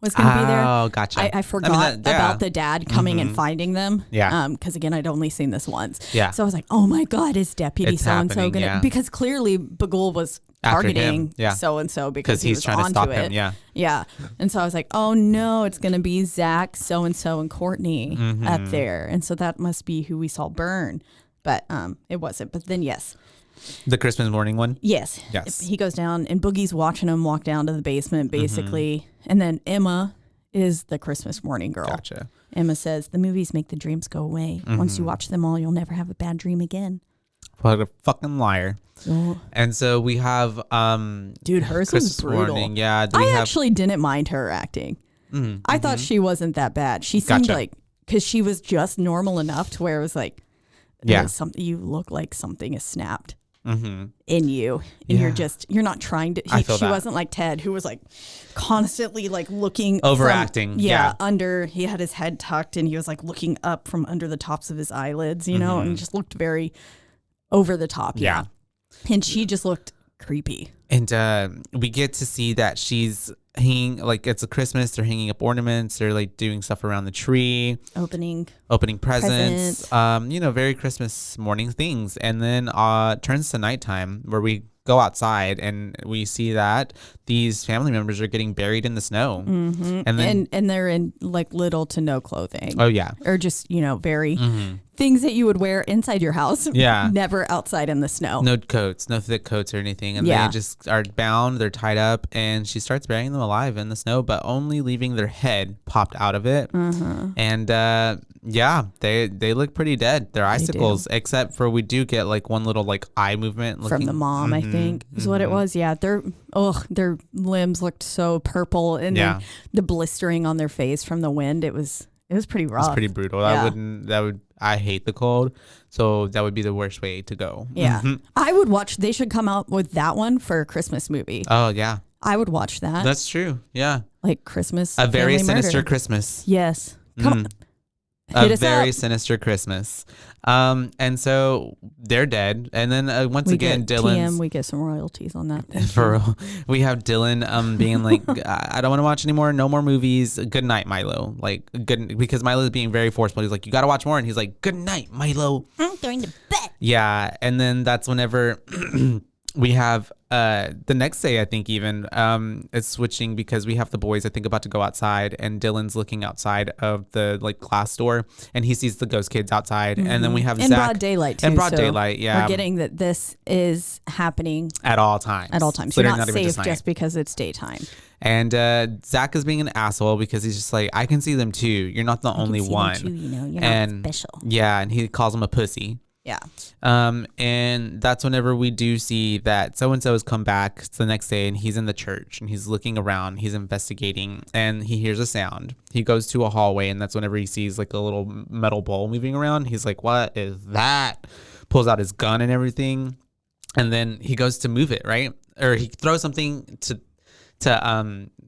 was going to be there. Oh, gotcha. I forgot about the dad coming and finding them. Yeah. Because again, I'd only seen this once. Yeah. So I was like, oh my God, is Deputy It's so-and-so happening, going to, yeah. because clearly Bagul was After targeting him, yeah. so-and-so because he he's was trying to onto stop it. him, yeah. Yeah. And so I was like, oh no, it's going to be Zach, so-and-so, and Courtney up there. And so that must be who we saw burn. But it wasn't. But then, yes. The Christmas morning one? Yes. Yes. He goes down and Boogie's watching him walk down to the basement, basically. And then Emma is the Christmas morning girl. Gotcha. Emma says, the movies make the dreams go away. Once you watch them all, you'll never have a bad dream again. What a fucking liar. Oh. And so we have Dude, hers Christmas was brutal. morning. Yeah. I actually didn't mind her acting. I thought she wasn't that bad. She seemed Gotcha. like, because she was just normal enough to where it was like, Yeah. something, you look like something is snapped in you. And you're not trying to, I feel she that. wasn't like Ted, who was like constantly like looking. Overacting, from- yeah. Under, he had his head tucked and he was like looking up from under the tops of his eyelids, you know, and just looked very over the top. Yeah. And she just looked creepy. And we get to see that she's hanging, like it's a Christmas. They're hanging up ornaments. They're like doing stuff around the tree. Opening presents. Very Christmas morning things. And then turns to nighttime where we go outside and we see that these family members are getting buried in the snow. Mm-hmm. And then and they're in like little to no clothing. Oh yeah. Or just, very things that you would wear inside your house. Yeah. Never outside in the snow. No coats, no thick coats or anything. And they just are bound, they're tied up, and she starts burying them alive in the snow, but only leaving their head popped out of it. And they look pretty dead. They're icicles, except for we do get like one little like eye movement from the mom, I think is what it was. Yeah, their limbs looked so purple, and then the blistering on their face from the wind. It was pretty rough. It's pretty brutal. Yeah. I hate the cold, so that would be the worst way to go. Yeah, I would watch. They should come out with that one for a Christmas movie. Oh yeah, I would watch that. That's true. Yeah, like Christmas. A very sinister murder. Christmas. Yes, come on. A very sinister Christmas. And so they're dead. And then once again, Dylan's... we get some royalties on that. We have Dylan being like, I don't want to watch anymore. No more movies. Good night, Milo. Like, because Milo is being very forceful. He's like, you got to watch more. And he's like, good night, Milo. I'm going to bed. Yeah. And then that's whenever... we have the next day, I think even it's switching because we have the boys, I think, about to go outside, and Dylan's looking outside of the like glass door, and he sees the ghost kids outside, and then we have in Zach broad daylight too. In broad daylight, yeah. We're getting that this is happening at all times. So you're not safe just because it's daytime. And Zach is being an asshole because he's just like, I can see them too. You're not the only one. Too, you're not special. Yeah, and he calls him a pussy. Yeah. And that's whenever we do see that so-and-so has come back. It's the next day and he's in the church and he's looking around, he's investigating, and he hears a sound. He goes to a hallway, and that's whenever he sees like a little metal bowl moving around. He's like, what is that? Pulls out his gun and everything. And then he goes to move it, right? Or he throws something to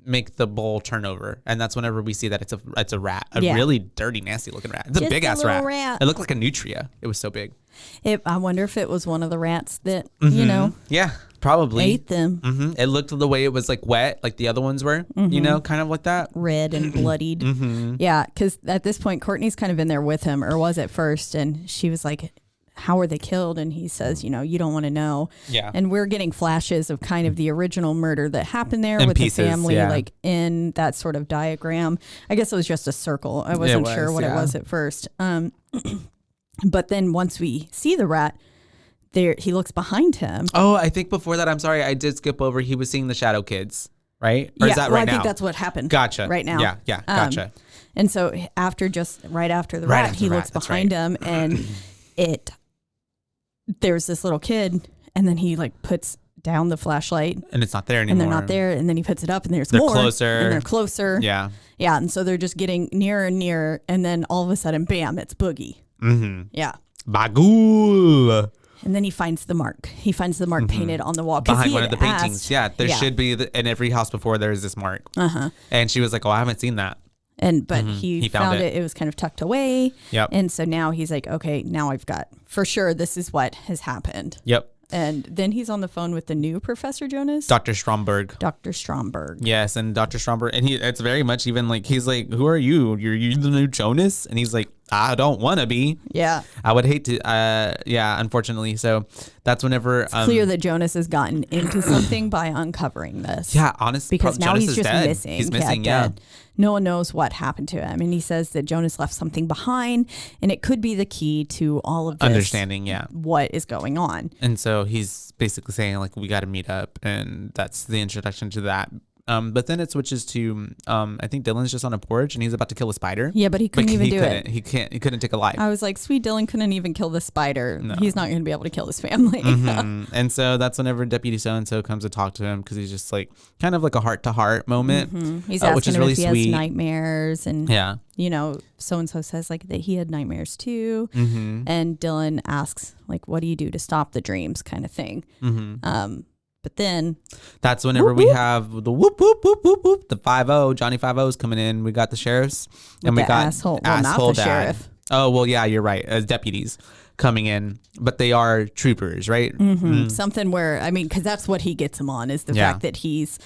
make the bowl turn over, and that's whenever we see that it's a rat, really dirty, nasty looking rat. It's just a big ass rat. It looked like a nutria. It was so big. I wonder if it was one of the rats that yeah, probably ate them. It looked the way it was like wet, like the other ones were, kind of like that, red and bloodied. Yeah, because at this point Courtney's kind of in there with him, or was at first, and she was like, how were they killed? And he says, you don't want to know. Yeah. And we're getting flashes of kind of the original murder that happened there with pieces, the family, like in that sort of diagram. I guess it was just a circle. I wasn't sure what it was at first. But then once we see the rat, he looks behind him. Oh, I think before that, I'm sorry, I did skip over. He was seeing the shadow kids, right? Or is that right now? I think that's what happened. Gotcha. Right now. Yeah, gotcha. And so right after the rat, he looks behind him, and there's this little kid, and then he like puts down the flashlight, and it's not there anymore, and they're not there, and then he puts it up, and they're more closer, and they're closer. Yeah, and so they're just getting nearer and nearer, and then all of a sudden, bam, it's Boogie. Yeah, Bagul. And then he finds the mark. He finds the mark painted on the wall behind one of the paintings. Yeah, there should be in every house before there is this mark. And she was like, "Oh, I haven't seen that." But he found it. It was kind of tucked away. Yep. And so now he's like, okay, now I've got, for sure, this is what has happened. Yep. And then he's on the phone with the new Professor Jonas. Dr. Stromberg. Yes, and Dr. Stromberg. And it's very much even like, he's like, who are you? You're the new Jonas? And he's like, I don't want to be. Yeah. I would hate to. Unfortunately. So that's whenever. It's clear that Jonas has gotten into something by uncovering this. Yeah, honestly. Because now Jonas he's just dead. missing. He's missing, dead. No one knows what happened to him. And he says that Jonas left something behind, and it could be the key to all of this. Understanding, what is going on. And so he's basically saying, like, we got to meet up. And that's the introduction to that. But then it switches to, I think Dylan's just on a porch and he's about to kill a spider. Yeah, but he couldn't even do it. He couldn't take a life. I was like, sweet Dylan couldn't even kill the spider. No. He's not going to be able to kill his family. And so that's whenever Deputy So-and-so comes to talk to him, because he's just like, kind of like a heart-to-heart moment. He's asking which is him really if he sweet. has nightmares. And, so-and-so says like that he had nightmares too. And Dylan asks, like, what do you do to stop the dreams kind of thing? But then that's whenever we have the whoop, whoop, whoop, whoop, whoop, the 5-0, Johnny 5-0's coming in. We got the sheriffs and we got asshole, not the sheriff. Oh, well, yeah, you're right. As deputies coming in, but they are troopers, right? Something where, I mean, because that's what he gets him on is the fact that he's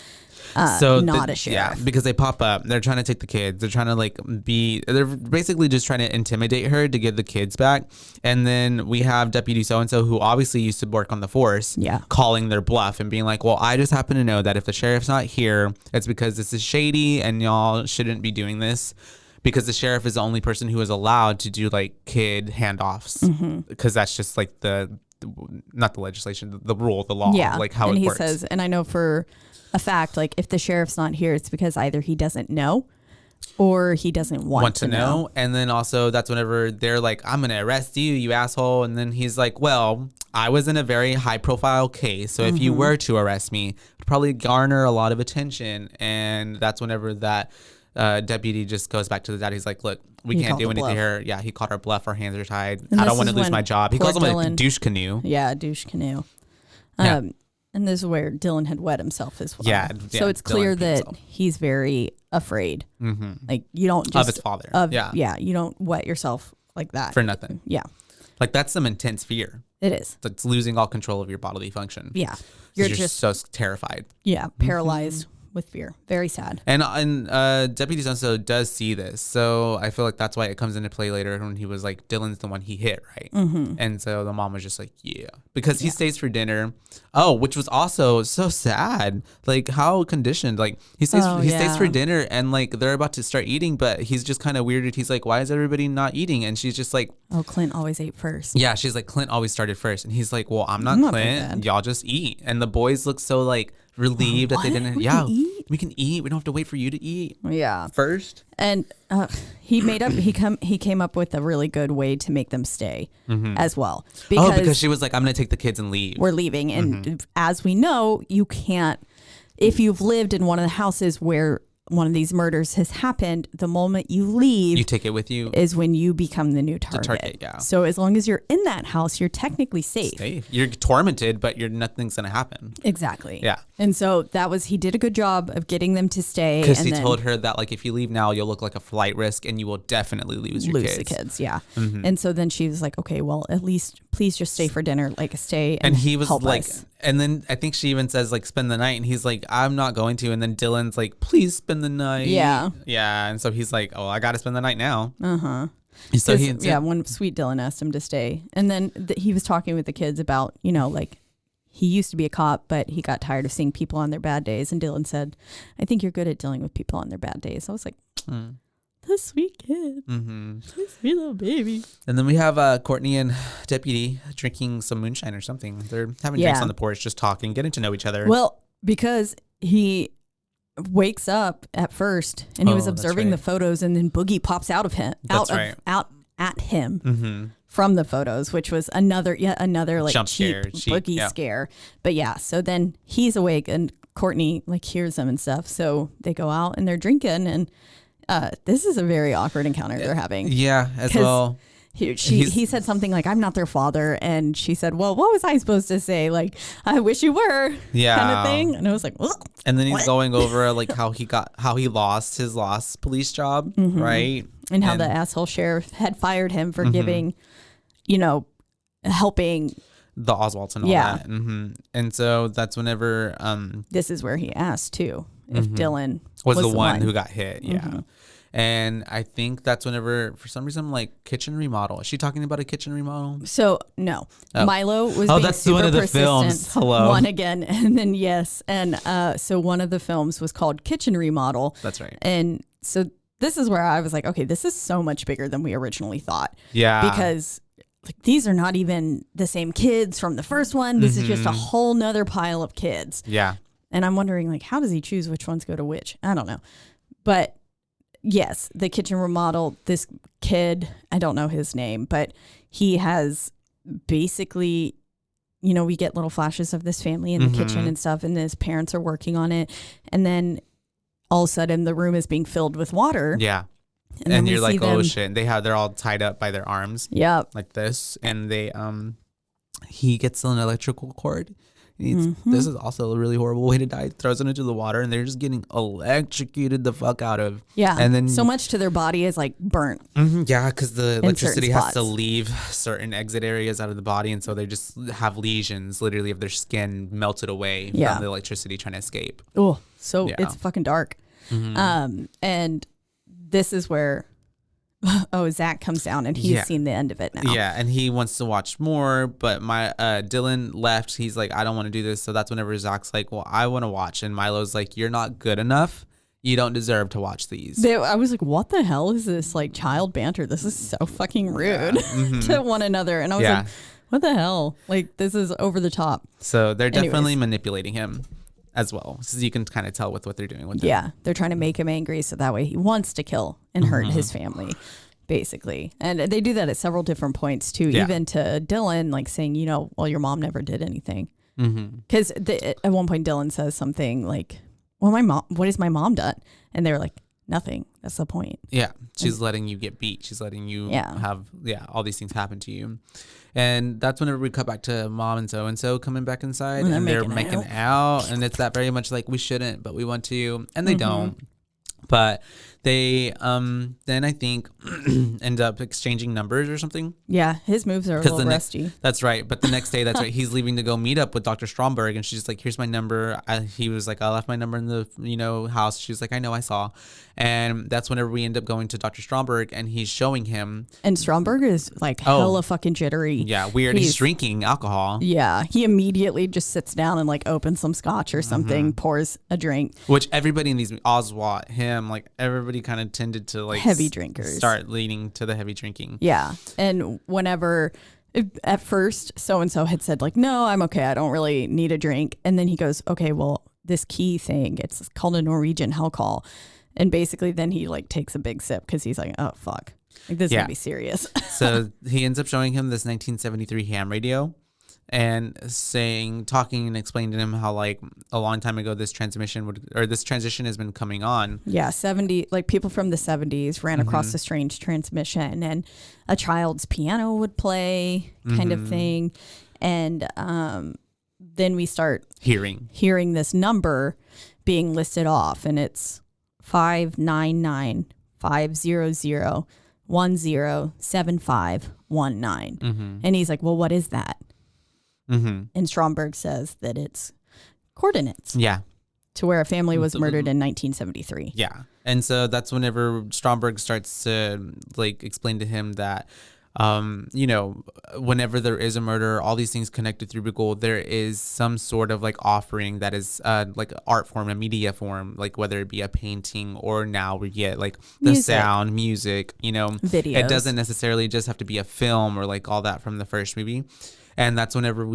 not a sheriff. Yeah, because they pop up. They're trying to take the kids. They're trying to they're basically just trying to intimidate her to get the kids back. And then we have Deputy So-and-so, who obviously used to work on the force, calling their bluff and being like, well, I just happen to know that if the sheriff's not here, it's because this is shady and y'all shouldn't be doing this. Because the sheriff is the only person who is allowed to do like kid handoffs, because that's just like not the legislation, the rule, the law, like how it works. And he says, and I know for a fact, like if the sheriff's not here, it's because either he doesn't know or he doesn't want to know. And then also that's whenever they're like, I'm going to arrest you, you asshole. And then he's like, well, I was in a very high profile case. So if you were to arrest me, it would probably garner a lot of attention. And that's whenever that deputy just goes back to the dad. He's like, look, we can't do anything here. Yeah, he caught our bluff. Our hands are tied. And I don't want to lose my job. He calls him a douche canoe. Yeah, douche canoe. And this is where Dylan had wet himself as well. Yeah. So it's clear that he's very afraid. Like you don't just of his father. You don't wet yourself like that for nothing. Yeah. Like that's some intense fear. It is. That's losing all control of your bodily function. Yeah. You're just so terrified. Yeah. Paralyzed with fear. Very sad. And Deputy So does see this. So I feel like that's why it comes into play later when he was like, Dylan's the one he hit, right? And so the mom was just like, yeah. Because he stays for dinner. Oh, which was also so sad. Like how conditioned. Like he stays for dinner and like they're about to start eating, but he's just kind of weirded. He's like, why is everybody not eating? And she's just like, oh, Clint always ate first. Yeah, she's like, Clint always started first. And he's like, well, I'm not Clint. Y'all just eat. And the boys look so like relieved that they didn't. We can eat. We don't have to wait for you to eat. Yeah. First. And he came up with a really good way to make them stay as well. Because she was like, I'm going to take the kids and leave. We're leaving. And as we know, you can't, if you've lived in one of the houses where one of these murders has happened, the moment you leave, you take it with you, is when you become the new target. Yeah. So as long as you're in that house, you're technically safe. You're tormented, but nothing's gonna happen. Exactly. Yeah. And so he did a good job of getting them to stay. Because he told her that like if you leave now, you'll look like a flight risk, and you will definitely lose the kids. Yeah. And so then she was like, okay, well, at least please just stay for dinner, like stay. And he was help like, us. And then I think she even says like spend the night, and he's like, I'm not going to. And then Dylan's like, please spend the night. Yeah. And so he's like, oh, I got to spend the night now. So when Sweet Dylan asked him to stay, and then he was talking with the kids about, like he used to be a cop, but he got tired of seeing people on their bad days. And Dylan said, I think you're good at dealing with people on their bad days. I was like, the sweet kid, the sweet little baby. And then we have Courtney and Deputy drinking some moonshine or something. They're having drinks on the porch, just talking, getting to know each other. Well, because he wakes up at first and he was observing the photos, and then Boogie pops out of him, out at him from the photos, which was another like jump cheap Boogie scare. But so then he's awake and Courtney like hears them and stuff. So they go out and they're drinking, and this is a very awkward encounter they're having. Yeah, as well. He said something like, I'm not their father. And she said, well, what was I supposed to say? Like, I wish you were, kind of thing. And I was like, ugh, and then he's going over like how he lost his police job, right? And how the asshole sheriff had fired him for giving, helping the Oswalds and all that. And so that's whenever this is where he asked too if Dylan was the one who got hit. And I think that's whenever, for some reason, like kitchen remodel. Is she talking about a kitchen remodel? So no, Milo was being that's super one of the persistent. films. Hello, one again, and then and so one of the films was called Kitchen Remodel. That's right. And so this is where I was like, okay, this is so much bigger than we originally thought. Yeah, because like these are not even the same kids from the first one. This is just a whole nother pile of kids. Yeah, and I'm wondering like, how does he choose which ones go to which? I don't know, but. Yes, the kitchen remodel, this kid, I don't know his name, but he has basically, we get little flashes of this family in the kitchen and stuff, and his parents are working on it. And then all of a sudden the room is being filled with water. Yeah. And you're like, oh shit. They're all tied up by their arms. Yep. Like this. And he gets an electrical cord. This is also a really horrible way to die. Throws them into the water, and they're just getting electrocuted the fuck out of. Yeah. And then so much to their body is like burnt. Yeah, because the electricity has to spots. leave certain exit areas out of the body, and so they just have lesions, literally, of their skin melted away from the electricity trying to escape. Oh, so it's fucking dark. And this is where Zach comes down, and he's seen the end of it now. Yeah, and he wants to watch more, but Dylan left. He's like, I don't want to do this. So that's whenever Zach's like, well, I want to watch. And Milo's like, you're not good enough. You don't deserve to watch these. I was like, what the hell is this like child banter? This is so fucking rude to one another. And I was like, what the hell? Like, this is over the top. So they're definitely manipulating him as well. So you can kind of tell with what they're doing with him. Yeah, they're trying to make him angry so that way he wants to kill and hurt his family, basically. And they do that at several different points too, even to Dylan, like saying, well, your mom never did anything. Because at one point Dylan says something like, well, what has my mom done? And they're like, nothing. That's the point. Yeah. She's letting you get beat. She's letting you have, all these things happen to you. And that's whenever we cut back to mom and so coming back inside, and they're making out. And it's that very much like, we shouldn't, but we want to, and they don't. But they then I think end up exchanging numbers or something. Yeah, his moves are a little rusty. That's right. But the next day, that's right, he's leaving to go meet up with Dr. Stromberg, and she's like, here's my number. He was like, I left my number in the house. She's like, I know, I saw. And that's whenever we end up going to Dr. Stromberg, and he's showing him. And Stromberg is like hella fucking jittery. Yeah, weird. He's drinking alcohol. Yeah, he immediately just sits down and like opens some scotch or something, pours a drink. Which everybody in these, Oswald, him, like everybody kind of tended to like heavy drinkers start leaning to the heavy drinking. Yeah, and whenever at first so-and-so had said like, no, I'm okay, I don't really need a drink. And then he goes, okay, well, this key thing, it's called a Norwegian alcohol. And basically then he like takes a big sip because he's like, oh, fuck. Like, this is going to be serious. So he ends up showing him this 1973 ham radio and talking and explaining to him how like a long time ago this transition has been coming on. Yeah, 70, like people from the 70s ran across a strange transmission, and a child's piano would play kind of thing. And then we start hearing this number being listed off, and it's 599-500-107519. And he's like, well, what is that? And Stromberg says that it's coordinates. Yeah. To where a family was murdered in 1973. Yeah. And so that's whenever Stromberg starts to like explain to him that whenever there is a murder, all these things connected through Google, there is some sort of like offering that is like art form, a media form, like whether it be a painting or now we get like the sound, music, videos. It doesn't necessarily just have to be a film or like all that from the first movie. And that's whenever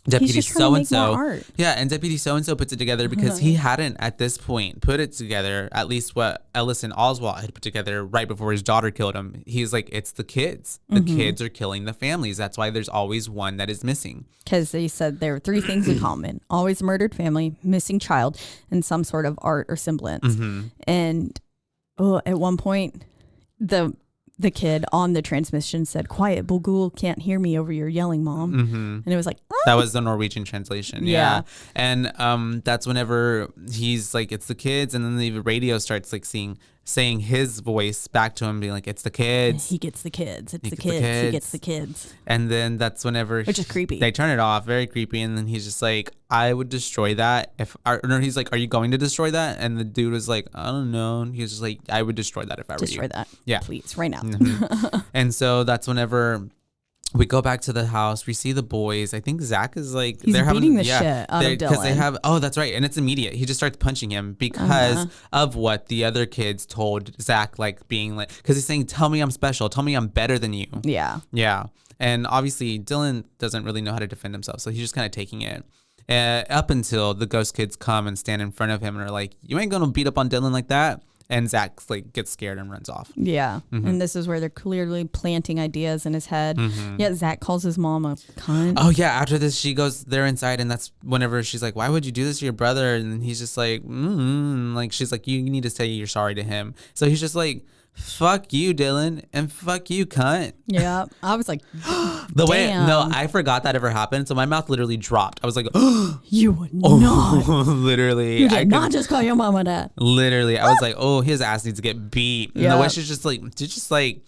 Deputy so-and-so. Yeah, and Deputy so-and-so puts it together because he hadn't at this point put it together, at least what Ellis and Oswald had put together right before his daughter killed him. He's like, it's the kids. The kids are killing the families. That's why there's always one that is missing. Because they said there were three things in common. Always a murdered family, missing child, and some sort of art or semblance. And at one point, the kid on the transmission said, quiet, Bogul can't hear me over your yelling, Mom. And it was like, ah! That was the Norwegian translation. Yeah. And that's whenever he's like, it's the kids. And then the radio starts like saying his voice back to him, being like, it's the kids. He gets the kids. It's the kids. He gets the kids. And then that's whenever which is creepy. They turn it off, very creepy. And then he's just like, I would destroy that he's like, are you going to destroy that? And the dude was like, I don't know. And he was just like, I would destroy that if I were you. Destroy that. Yeah. Please, right now. And so that's whenever we go back to the house. We see the boys. I think Zach is like they're beating the shit out of Dylan because they have. Oh, that's right, and it's immediate. He just starts punching him because of what the other kids told Zach, like being like, because he's saying, "Tell me I'm special. Tell me I'm better than you." Yeah. Yeah, and obviously Dylan doesn't really know how to defend himself, so he's just kind of taking it. Up until the ghost kids come and stand in front of him and are like, "You ain't gonna beat up on Dylan like that." And Zach like gets scared and runs off. Yeah. And this is where they're clearly planting ideas in his head. Yeah, Zach calls his mom a cunt. Oh yeah, after this they're inside, and that's whenever she's like, why would you do this to your brother? And he's just like, like she's like, you need to say you're sorry to him. So he's just like, fuck you, Dylan, and fuck you, cunt. Yeah. I was like, The way, damn. no, I forgot that ever happened. So my mouth literally dropped. I was like, You would not. literally. You I did not just call your mama that. Literally, I was like, oh, his ass needs to get beat. And Yeah. the way she's just like,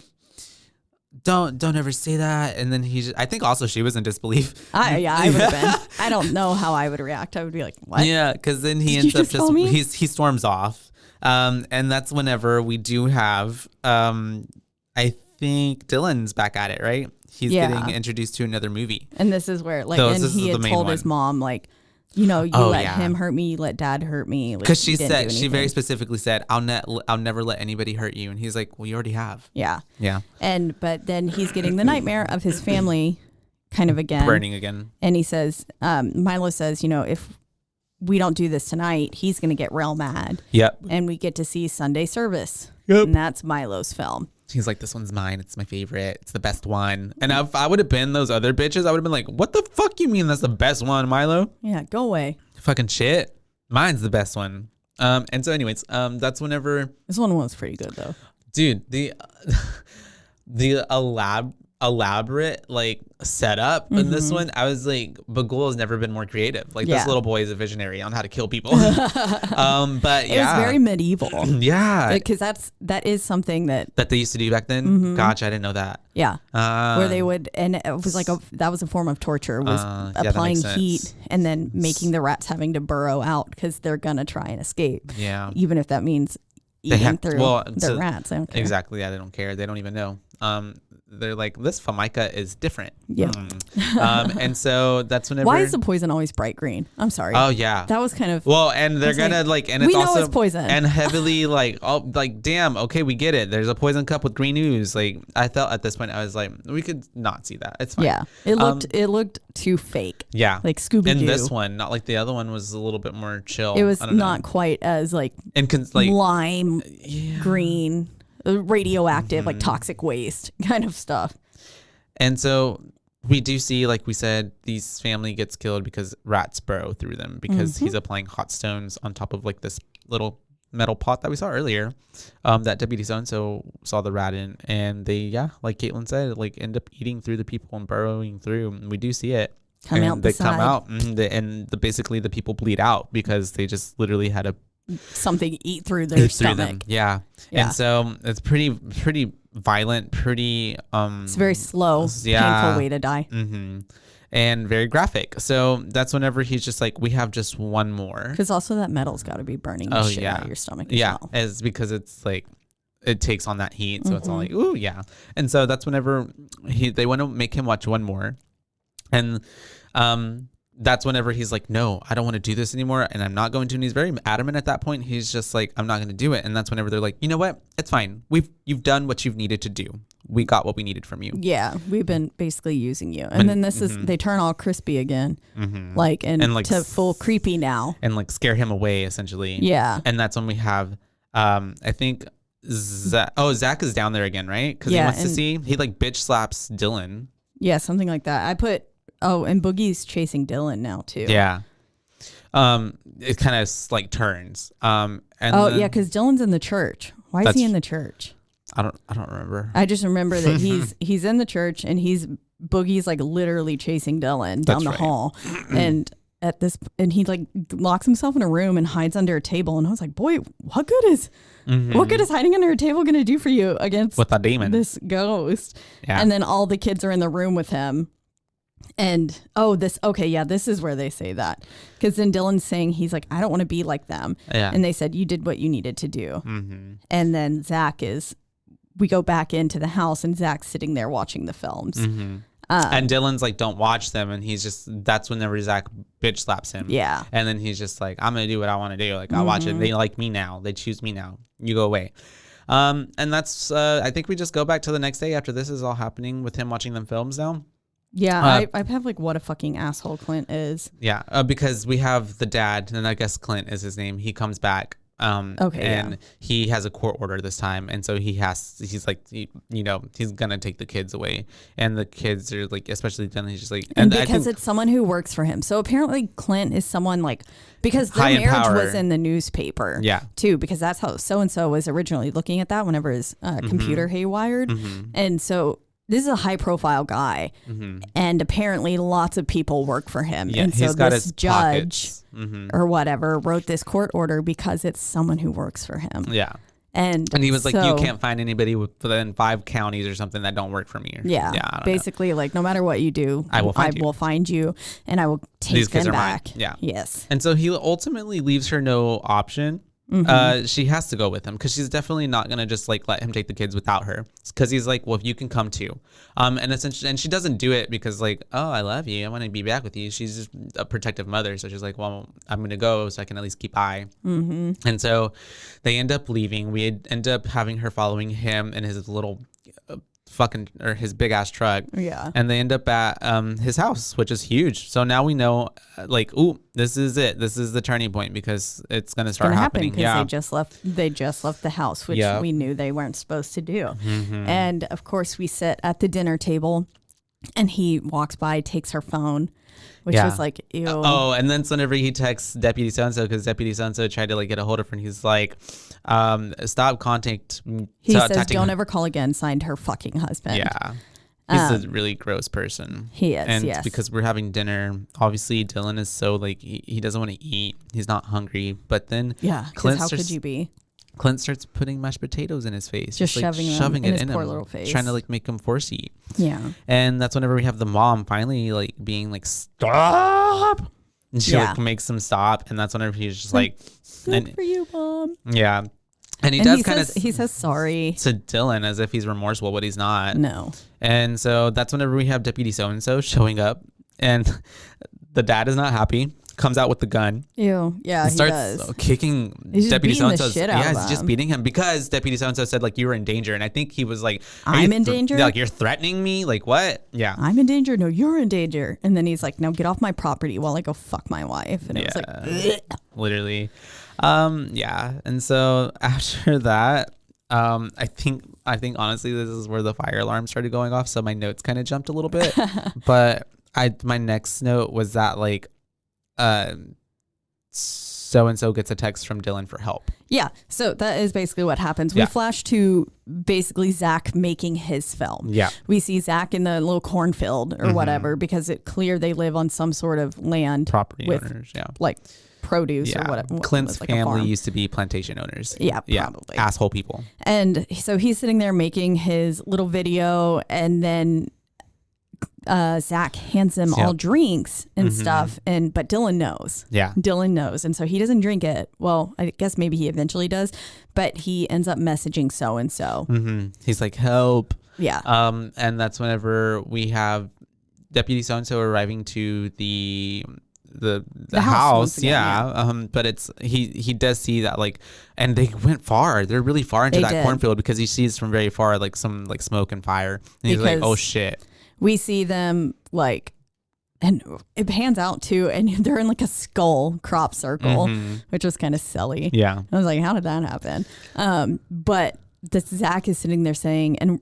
don't ever say that. And then I think also she was in disbelief. I would have been. I don't know how I would react. I would be like, what? Yeah, because then he Did ends you up just call me? he storms off. And that's whenever we do have, I think Dylan's back at it, right? He's Yeah. getting introduced to another movie. And this is where, like, So and this he is had the main told his one. mom, like, you know, you Oh, let yeah. him hurt me, you let dad hurt me. Like, Because you she didn't do said, she very anything. specifically said, I'll never let anybody hurt you. And he's like, well, you already have. Yeah. Yeah. But then he's getting the nightmare of his family kind of again. Burning again. And he says, Milo says, you know, if we don't do this tonight, he's going to get real mad. Yep. And we get to see Sunday service. Yep. And that's Milo's film. He's like, this one's mine. It's my favorite. It's the best one. And if I would have been those other bitches, I would have been like, what the fuck you mean that's the best one, Milo? Yeah, go away. Fucking shit. Mine's the best one. And so anyways, that's whenever, This one was pretty good, though. dude, the elaborate like setup in this one, I was like, Bagul has never been more creative. Like Yeah. this little boy is a visionary on how to kill people. But It yeah. was very medieval. Yeah. Because that is something that, That they used to do back then. Gotcha, I didn't know that. yeah, where they would, and it was like that was a form of torture, was yeah, that applying makes sense. heat and then making the rats having to burrow out because they're gonna try and escape, Yeah. even if that means They eating have- through well, their so- rats. I don't care. Exactly. Yeah, they don't care. They don't even know. They're like, this Formica is different. Yeah. And so that's whenever. Why is the poison always bright green? I'm sorry. Oh yeah. That was kind of. Well, and they're It's gonna like, and we it's know also it's poison. and heavily like, oh, like damn, okay, we get it. There's a poison cup with green ooze. Like I felt at this point, I was like, we could not see that. It's fine. Yeah, it looked too fake. Yeah. Like Scooby-Doo. In this one, not like the other one was a little bit more chill. It was I don't not know. quite as like And like lime yeah. green, radioactive, like toxic waste kind of stuff. And so we do see, like we said, these family gets killed because rats burrow through them because he's applying hot stones on top of like this little metal pot that we saw earlier, that Deputy So saw the rat in, and they, yeah, like Caitlin said, like end up eating through the people and burrowing through. And we do see it. Come and out the they come side. out, and basically the people bleed out because they just literally had to Something eat through their eat through stomach. them. Yeah. Yeah. And so it's pretty violent, pretty It's a very slow, yeah. painful way to die. And very graphic. So that's whenever he's just like, we have just one more. Because also that metal's got to be burning the shit out of your stomach as Yeah, well. as because it's like it takes on that heat, so it's all like, ooh, yeah. And so that's whenever they want to make him watch one more, and that's whenever he's like, no, I don't want to do this anymore, and I'm not going to. And he's very adamant at that point. He's just like, I'm not going to do it. And that's whenever they're like, you know what? It's fine. You've done what you've needed to do. We got what we needed from you. Yeah, we've been basically using you. And then this is, they turn all crispy again, like, and like to full creepy now. And like scare him away essentially. Yeah. And that's when we have, I think, Zach is down there again, right? Because he Yeah, wants to and- see. He like bitch slaps Dylan. Yeah, something like that. I put, and Boogie's chasing Dylan now too. Yeah. It kind of like turns. And then, Yeah, because Dylan's in the church. Why is he in the church? I don't remember. I just remember that he's in the church and Boogie's like literally chasing Dylan down That's the right. hall, and he like locks himself in a room and hides under a table. And I was like, boy, what good is hiding under a table going to do for you against With a demon. this ghost? Yeah. And then all the kids are in the room with him. And this is where they say that, because then Dylan's saying, he's like, I don't want to be like them. Yeah. And they said, you did what you needed to do. And then we go back into the house and Zach's sitting there watching the films. And Dylan's like, don't watch them. And that's whenever Zach bitch slaps him. Yeah. And then he's just like, I'm going to do what I want to do. Like, I'll watch it. They like me now. They choose me now. You go away. And that's, I think we just go back to the next day after this is all happening with him watching them films now. Yeah, I have like what a fucking asshole Clint is. Yeah, because we have the dad, and I guess Clint is his name. He comes back And he has a court order this time, and so he's like, he's gonna take the kids away, and the kids are like, especially then he's just like, and because it's someone who works for him. So apparently Clint is someone like, because their marriage was in the newspaper, too, because that's how so and so was originally looking at that whenever his computer haywired, and so. This is a high-profile guy, and apparently lots of people work for him. Yeah, and so he's got this his judge pockets. or whatever wrote this court order because it's someone who works for him. Yeah. And he was like, you can't find anybody within 5 counties or something that don't work for me. Yeah. Basically, like, no matter what you do, I will find you, and I will take These kids them are back. mine. Yeah. Yes. And so he ultimately leaves her no option. She has to go with him because she's definitely not gonna just like let him take the kids without her, because he's like, well, if you can come too, and essentially, and she doesn't do it because like, oh, I love you, I want to be back with you. She's just a protective mother, so she's like, well, I'm gonna go so I can at least keep eye. And so they end up leaving. We end up having her following him in his little his big ass truck. Yeah. And they end up at his house, which is huge. So now we know, like, ooh, this is it. This is the turning point, because it's gonna start happening. Because they just left the house, which we knew they weren't supposed to do. And of course, we sit at the dinner table, and he walks by, takes her phone, which was like, ew. Oh, and then whenever he texts Deputy So-and-so, because Deputy So-and-so tried to like get a hold of her, and he's like, stop contact. He says, don't ever call again, signed her fucking husband. Yeah. He's a really gross person. He is, and yes. because we're having dinner, obviously Dylan is so like, he doesn't want to eat. He's not hungry. But then because how could you be? Clint starts putting mashed potatoes in his face. Just like, shoving it in his him, poor little face. trying to like make him force eat. Yeah. And that's whenever we have the mom finally like being like, stop. And she like makes him stop. And that's whenever he's just like, good for you, Mom. Yeah. And he says sorry to Dylan as if he's remorseful, but he's not. No. And so that's whenever we have Deputy So-and-so showing up, and the dad is not happy. Comes out with the gun. Ew. Yeah, he does. Kicking Deputy So-and-so. He's just beating him because Deputy So-and-so said like, you were in danger. And I think he was like, I'm in danger? Like, you're threatening me? Like, what? Yeah. I'm in danger? No, you're in danger. And then he's like, now get off my property while I go fuck my wife. And it was like, ugh. Literally. Yeah. And so after that, I think honestly, this is where the fire alarm started going off. So my notes kind of jumped a little bit, but my next note was that like, so-and-so gets a text from Dylan for help. Yeah. So that is basically what happens. We flash to basically Zach making his film. Yeah. We see Zach in the little cornfield or whatever, because it's clear they live on some sort of land. Property with, owners, like produce or whatever. Clint's family used to be plantation owners. Yeah, probably. Asshole people. And so he's sitting there making his little video, and then Zach hands him all drinks and stuff, but Dylan knows. Yeah. Dylan knows. And so he doesn't drink it. Well, I guess maybe he eventually does, but he ends up messaging so-and-so. He's like, help. Yeah. And that's whenever we have Deputy So-and-so arriving to the house. Again, but it's he does see that, like, and they went far. They're really far into that cornfield, because he sees from very far like some like smoke and fire, and he's like, oh shit. We see them like, and it pans out too, and they're in like a skull crop circle, which was kind of silly. Yeah. I was like, how did that happen? But Zach is sitting there saying and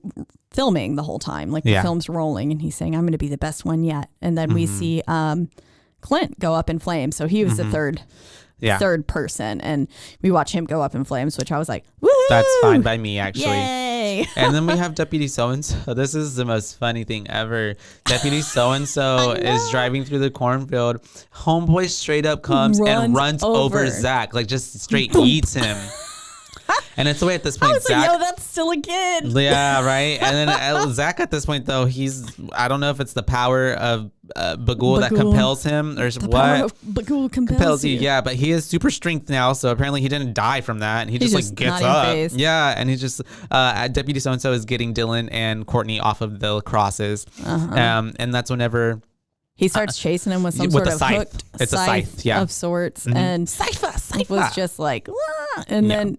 filming the whole time, like the film's rolling, and he's saying, I'm going to be the best one yet. And then we see Clint go up in flames. So he was the third person, and we watch him go up in flames, which I was like, woo! That's fine by me, actually. Yay! And then we have Deputy So-and-so. This is the most funny thing ever. Deputy So-and-so is driving through the cornfield. Homeboy straight up comes and runs over Zach, like just straight eats him. And it's the way at this point, I was Zach, like, yo, that's still a kid. Yeah, right. And then Zach at this point, though, I don't know if it's the power of Bagul that compels him, or the what. Power of Bagul compels you. Yeah, but he has super strength now, so apparently he didn't die from that. And he just like gets up. Phased. Yeah, and he's just Deputy So-and-so is getting Dylan and Courtney off of the crosses. And that's whenever he starts chasing him with some sort of hooked scythe of sorts, and Scythe was just like, wah! And then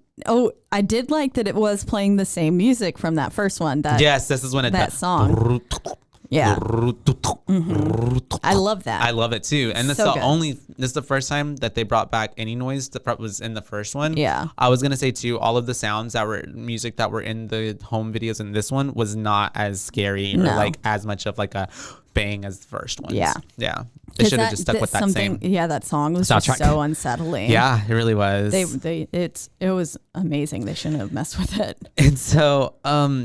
I did like that it was playing the same music from that first one. Yes, this is when that song. Yeah. I love that. I love it too. And that's So the good. only, this is the first time that they brought back any noise that was in the first one. Yeah. I was going to say too, all of the sounds that were music that were in the home videos in this one was not as scary or like as much of like a bang as the first one. Yeah. Yeah. They should have just stuck with that same. Yeah, that song was just so unsettling. Yeah, it really was. It was amazing. They shouldn't have messed with it. And so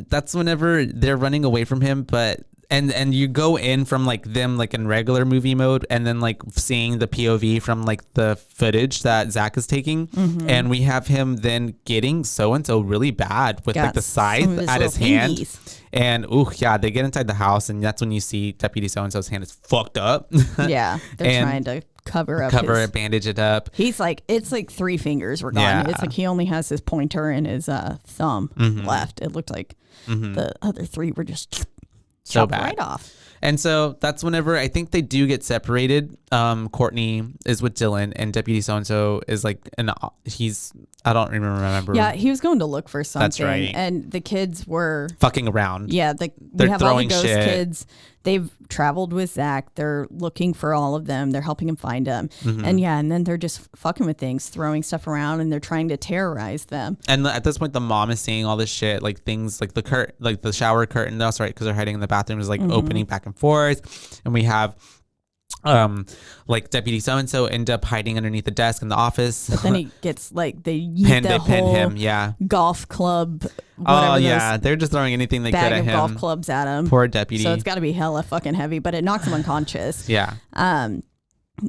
that's whenever they're running away from him, but and you go in from like them like in regular movie mode and then like seeing the POV from like the footage that Zach is taking, and we have him then getting so and so really bad with like the scythe at his hand. And they get inside the house, and that's when you see Deputy so and so's hand is fucked up. Yeah, they're trying to cover it, bandage it up. He's like, it's like 3 fingers were gone. Yeah. It's like he only has his pointer and his thumb left. It looked like the other 3 were just so chopped bad. right off. And so that's whenever I think they do get separated. Courtney is with Dylan, and Deputy so-and-so is like, I don't even remember. Yeah, he was going to look for something. That's right. And the kids were fucking around. Yeah, They're we have all the throwing ghost shit. kids. They've traveled with Zach. They're looking for all of them. They're helping him find them. And then they're just fucking with things, throwing stuff around, and they're trying to terrorize them. And at this point, the mom is seeing all this shit, like things like the shower curtain. That's right, because they're hiding in the bathroom is like opening back and forth, and we have like Deputy so and so end up hiding underneath the desk in the office. But then he gets like they pin him. Yeah, golf club. Oh yeah, they're just throwing anything they could at him. Bag of golf clubs at him. Poor Deputy. So it's got to be hella fucking heavy, but it knocks him unconscious. Yeah.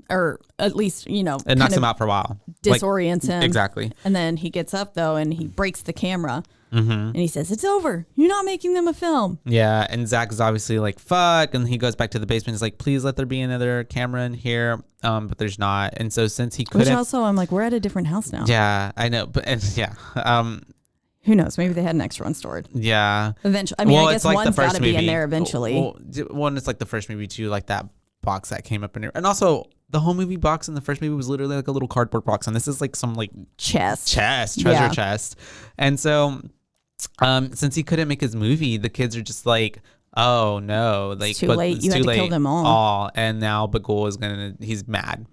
Or at least it knocks him out for a while. Disorients him. Exactly. And then he gets up though, and he breaks the camera. And he says, "It's over. You're not making them a film." Yeah, and Zach is obviously like, "Fuck," and he goes back to the basement. He's like, "Please let there be another camera in here," but there's not. And so since he couldn't, which also I'm like, we're at a different house now. Yeah, I know, but who knows? Maybe they had an extra one stored. Yeah. Eventually, I mean, I guess one's got to be in there eventually. One is like the first movie too, like that box that came up in there, and also the whole movie box in the first movie was literally like a little cardboard box, and this is like some like treasure chest, and so. Since he couldn't make his movie, the kids are just like, "Oh no, like it's too late. You had to kill them all." And now Bagul he's mad.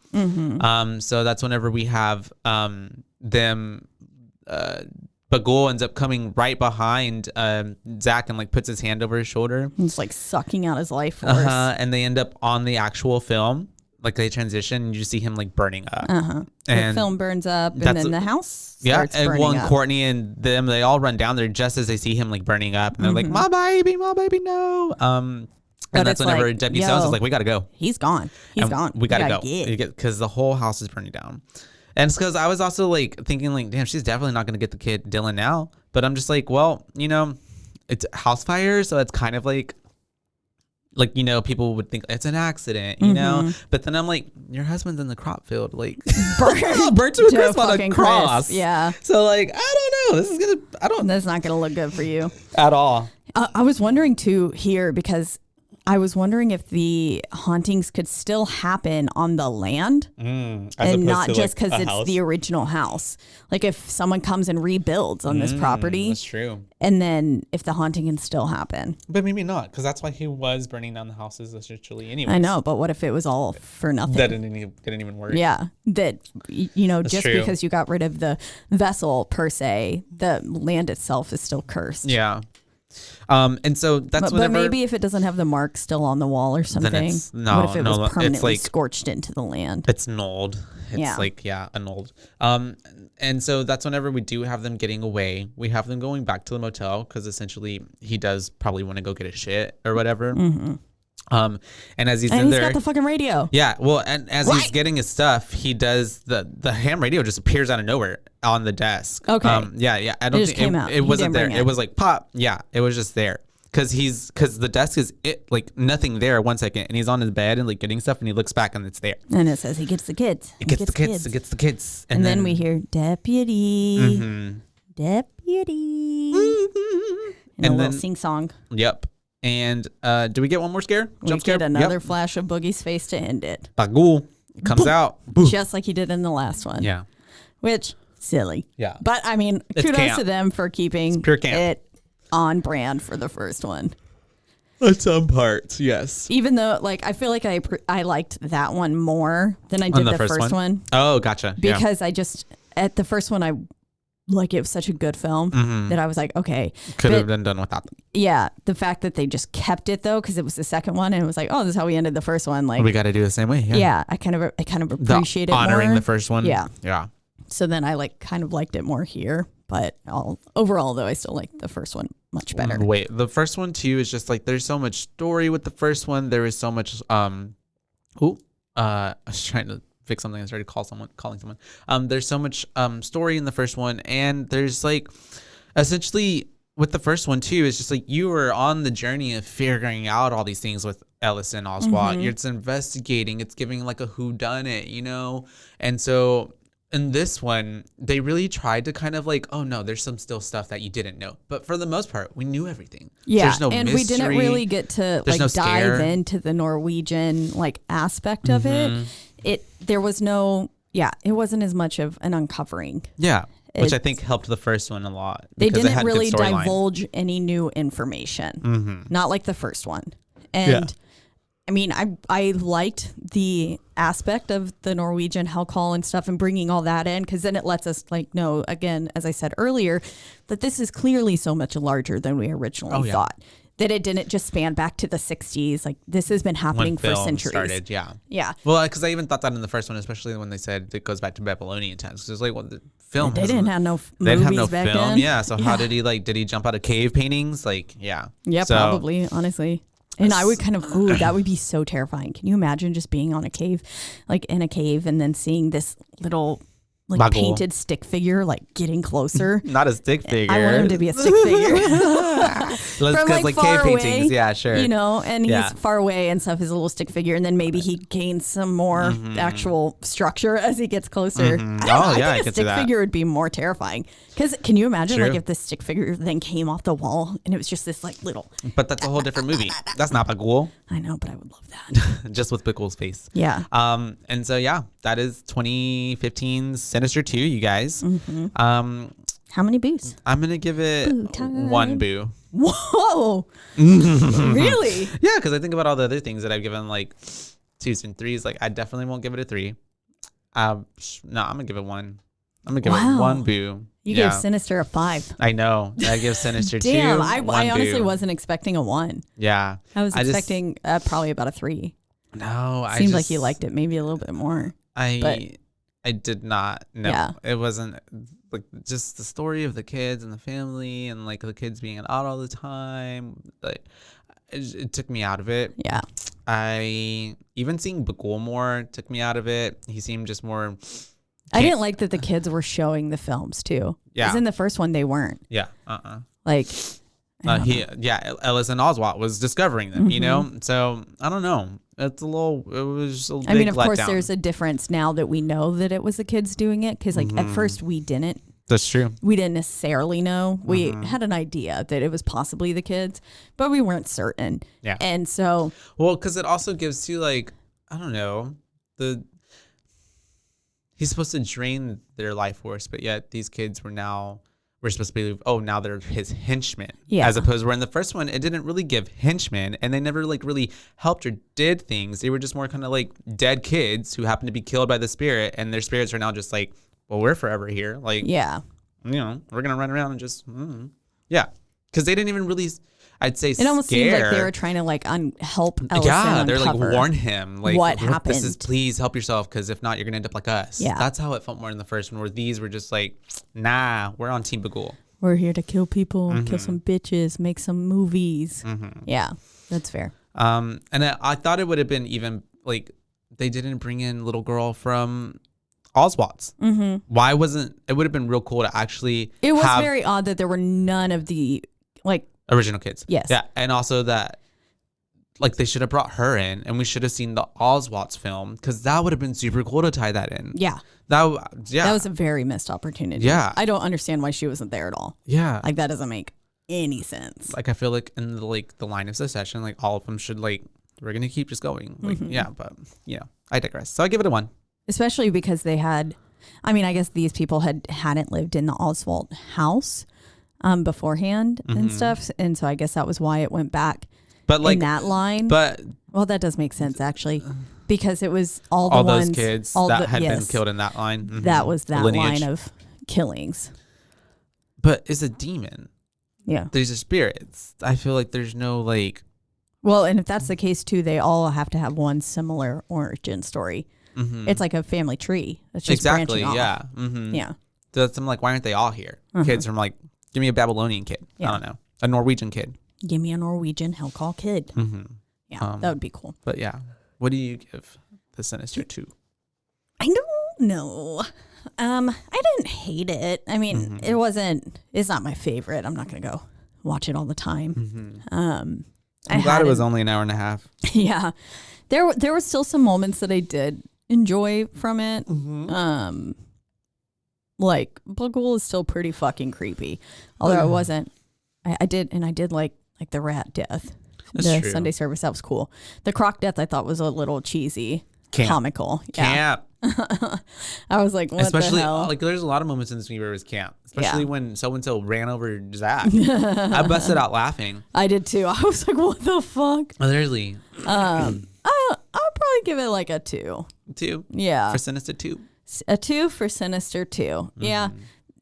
So that's whenever we have them. Bagul ends up coming right behind Zach and like puts his hand over his shoulder. He's like sucking out his life force. And they end up on the actual film. Like they transition, and you just see him like burning up. And the film burns up, and then the house starts burning and up. Courtney and them, they all run down there just as they see him like burning up, and they're like, my baby, no." And that's whenever like, Deputy Sounds is like, "We gotta go. He's gone. He's gone. We gotta go because the whole house is burning down." And it's because I was also like thinking like, damn, she's definitely not gonna get the kid Dylan now. But I'm just like, well, it's a house fire, so it's kind of like people would think it's an accident, but then I'm like, your husband's in the crop field, like burnt to a crisp on a cross. Yeah. So like, I don't know. That's not gonna look good for you at all. I was wondering too here because I was wondering if the hauntings could still happen on the land and not just because it's the original house. Like if someone comes and rebuilds on this property. That's true. And then if the haunting can still happen. But maybe not, because that's why he was burning down the houses essentially anyway. I know, but what if it was all for nothing? That didn't even work. Yeah. That, That's just true. because you got rid of the vessel per se, the land itself is still cursed. Yeah. And so that's but maybe if it doesn't have the mark still on the wall or something. What if it was permanently scorched into the land? It's annulled. It's annulled. And so that's whenever we do have them getting away, we have them going back to the motel because essentially he does probably want to go get a shit or whatever. And as he's in there, got the fucking radio. Yeah, well, and as he's getting his stuff, he does the ham radio just appears out of nowhere on the desk. Okay. Yeah. I don't think it wasn't there. It was like pop. Yeah, it was just there because the desk is like nothing there. 1 second, and he's on his bed and like getting stuff, and he looks back and it's there. And it says he gets the kids. It gets the kids. And then we hear deputy, deputy, and a little sing song. Yep. And do we get one more scare? We get another flash of Boogie's face to end it. Bagul comes out. Just like he did in the last one. Yeah. Which, silly. Yeah. But, I mean, kudos to them for keeping it on brand for the first one. At some parts, yes. Even though, like, I feel like I liked that one more than I did the first one. Oh, gotcha. Because I just, at the first one, it was such a good film that I was like, okay. Could have been done without them. Yeah. The fact that they just kept it, though, because it was the second one, and it was like, oh, this is how we ended the first one. Like, we got to do the same way. Yeah. I kind of appreciate it more. Honoring the first one. Yeah. Yeah. So then I kind of liked it more here. But overall, though, I still like the first one much better. Wait, the first one too is just like there's so much story with the first one. There is so much. I was trying to fix something. I started calling someone. There's so much story in the first one, and there's like essentially with the first one too. It's just like you were on the journey of figuring out all these things with Ellison Oswald. It's investigating. It's giving like a whodunit, you know, and so. In this one, they really tried to kind of like, oh no, there's some still stuff that you didn't know. But for the most part, we knew everything. Yeah, so there's no and mystery. We didn't really get to dive into the Norwegian aspect of it. There was no, it wasn't as much of an uncovering. Yeah, which I think helped the first one a lot. They didn't really divulge any new information, not like the first one. And I mean, I liked the aspect of the Norwegian hell call and stuff and bringing all that in, because then it lets us know, again, as I said earlier, that this is clearly so much larger than we originally thought. That it didn't just span back to the 60s. Like, this has been happening for centuries. Started, yeah. Well, because I even thought that in the first one, especially when they said it goes back to Babylonian times. Because it's like, well, the film. They didn't have no movies back then. Yeah. So how did he jump out of cave paintings? Like, yeah. Yeah, probably, honestly. And I would that would be so terrifying. Can you imagine just being on a cave, like in a cave, and then seeing this little painted stick figure getting closer? Not a stick figure. I want him to be a stick figure. Because like cave paintings, yeah, sure. You know, and he's far away and stuff, his little stick figure, and then maybe he gains some more actual structure as he gets closer. I think a stick figure would be more terrifying. Because can you imagine if the stick figure then came off the wall and it was just this little. But that's a whole different movie. That's not Bagul. I know, but I would love that. Just with Bagul's face. Yeah. And so that is 2015's Sinister 2, you guys. How many boos? I'm gonna give it one boo. Whoa. Really? Yeah, because I think about all the other things that I've given 2s and 3s. I definitely won't give it a 3. No, I'm gonna give it 1. I'm gonna give it 1 boo. You gave Sinister a 5. I know. I give Sinister 2. Damn, I honestly wasn't expecting a 1. Yeah. I was expecting probably about a 3. No, Seemed like you liked it maybe a little bit more. I did not. No, yeah. It wasn't just the story of the kids and the family and the kids being out all the time. It took me out of it. Yeah. I even seeing Bagul more took me out of it. He seemed just more. I didn't like that the kids were showing the films too. Yeah. Because in the first one they weren't. Yeah. Ellison Oswalt was discovering them, you know? So I don't know. It was a big I mean, of course, letdown. there's a difference now that we know that it was the kids doing it. Because at first we didn't. That's true. We didn't necessarily know. We had an idea that it was possibly the kids, but we weren't certain. Yeah. And so. Well, because it also gives you I don't know, he's supposed to drain their life force, but yet these kids we're supposed to believe, now they're his henchmen. Yeah. As opposed where in the first one, it didn't really give henchmen, and they never really helped or did things. They were just more kind of dead kids who happened to be killed by the spirit, and their spirits are now just well, we're forever here. Yeah. You know, we're going to run around and just, yeah. Because they didn't even really, I'd say, it almost seemed like they were trying to help Ellison they're uncover warn him what happened. Please help yourself, because if not, you're gonna end up like us. Yeah, that's how it felt more in the first one, where these were just nah, we're on Team Bagul. We're here to kill people, kill some bitches, make some movies. Yeah, that's fair. And I thought it would have been even they didn't bring in little girl from Oswald's. Why wasn't it? Would have been real cool to actually. It was very odd that there were none of the original kids. Yes. Yeah. And also that they should have brought her in, and we should have seen the Oswald's film, because that would have been super cool to tie that in. Yeah. That was a very missed opportunity. Yeah. I don't understand why she wasn't there at all. Yeah. That doesn't make any sense. I feel in the line of succession, all of them should we're going to keep just going. Yeah, but I digress. So I give it a 1. Especially because they had, I guess these people hadn't lived in the Oswald house beforehand and stuff. And so I guess that was why it went back But like in that line. But well, that does make sense actually, because it was all those ones, kids all that had been killed in that line. Mm-hmm. That was that lineage. line of killings. But it's a demon. Yeah. These are spirits. I feel like there's no like. Well, and if that's the case too, they all have to have one similar origin story. Mm-hmm. It's like a family tree. That's just exactly. branching off. Yeah. Mm-hmm. Yeah. So I'm like, why aren't they all here? Kids from like, give me a Babylonian kid. Yeah. I don't know, a Norwegian kid. Give me a Norwegian Hellcall kid. Mm-hmm. Yeah, that would be cool. But yeah, what do you give the Sinister 2? I don't know. I didn't hate it. I mean, it's not my favorite. I'm not going to go watch it all the time. I'm glad it was only an hour and a half. Yeah. There were still some moments that I did enjoy from it. Like Bughuul is still pretty fucking creepy. Although I wasn't, I did like the rat death. That's the true. Sunday service, that was cool. The croc death I thought was a little cheesy. Comical. Yeah. Camp. I was like, what Especially, the hell? like, there's a lot of moments in this movie where it was camp. Especially when so-and-so ran over Zach. I busted out laughing. I did too. I was like, what the fuck? Literally. I'll probably give it like a 2. 2? Yeah. For Sinister 2? A 2 for Sinister 2. Yeah.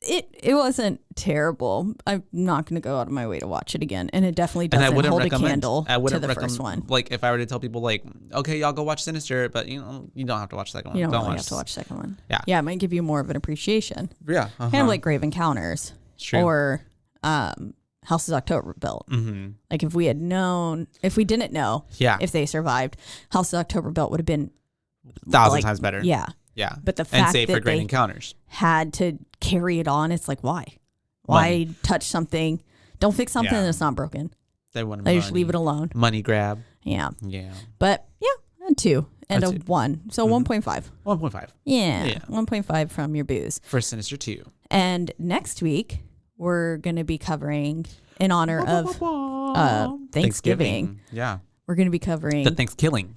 It wasn't terrible. I'm not going to go out of my way to watch it again. And it definitely doesn't hold a candle to the first one. Like, if I were to tell people, like, okay, y'all go watch Sinister, but, you don't have to watch the second one. You don't really have to watch the second one. Yeah. Yeah, it might give you more of an appreciation. Yeah. Kind of like Grave Encounters. True. Or House's October Built. Like, if we didn't know if they survived, House's October Built would have been 1,000 times better. Yeah. Yeah. But the and fact save that for Grave they Encounters had to carry it on, it's like, why? Why touch something? Don't fix something that's not broken. They want They just leave it alone. Money grab. Yeah. Yeah. But yeah, a 2 and a 1. So 1.5. 1.5. Yeah. 1.5 from your booze. For Sinister 2. And next week, we're going to be covering, in honor of Thanksgiving. Yeah. We're going to be covering The Thanksgiving.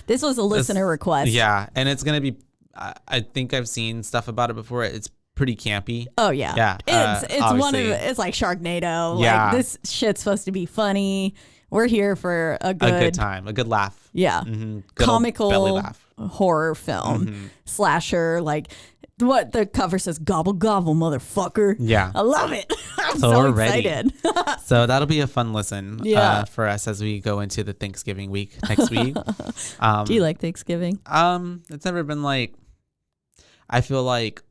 This was a listener request. Yeah. And it's going to be, I think I've seen stuff about it before. It's pretty campy. Oh yeah. Yeah. It's one of it's like Sharknado. Yeah. Like, this shit's supposed to be funny. We're here for a good time, a good laugh. Yeah. Good comical belly laugh. horror film. Slasher, like what the cover says, gobble gobble motherfucker. Yeah. I love it. I'm So so we're ready. excited. So that'll be a fun listen for us as we go into the Thanksgiving week next week. Do you like Thanksgiving? It's never been like, I feel like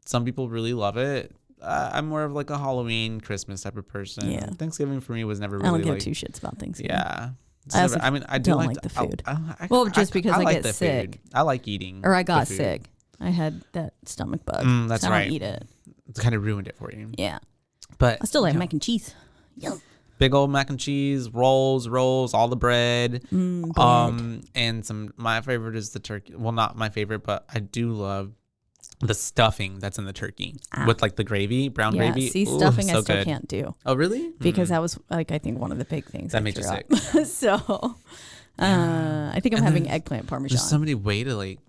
some people really love it. I'm more of like a Halloween, Christmas type of person. Yeah. Thanksgiving for me was never really I don't give like, 2 shits about Thanksgiving. yeah. I also I do don't like the food. Well, just because I like get the sick. Food. I like eating. Or I got the food. sick. I had that stomach bug. That's so I right. don't eat it. It's kind of ruined it for you. Yeah. But I still like mac and cheese. Yum. big old mac and cheese, rolls, all the bread. Bread. And my favorite is the turkey. Well, not my favorite, but I do love the stuffing that's in the turkey with like the gravy, brown gravy. See, Ooh, stuffing so I still good. can't do. Oh, really? Because that was like, I think one of the big things That made you sick. So I think I'm having eggplant parmesan. There's so many ways to like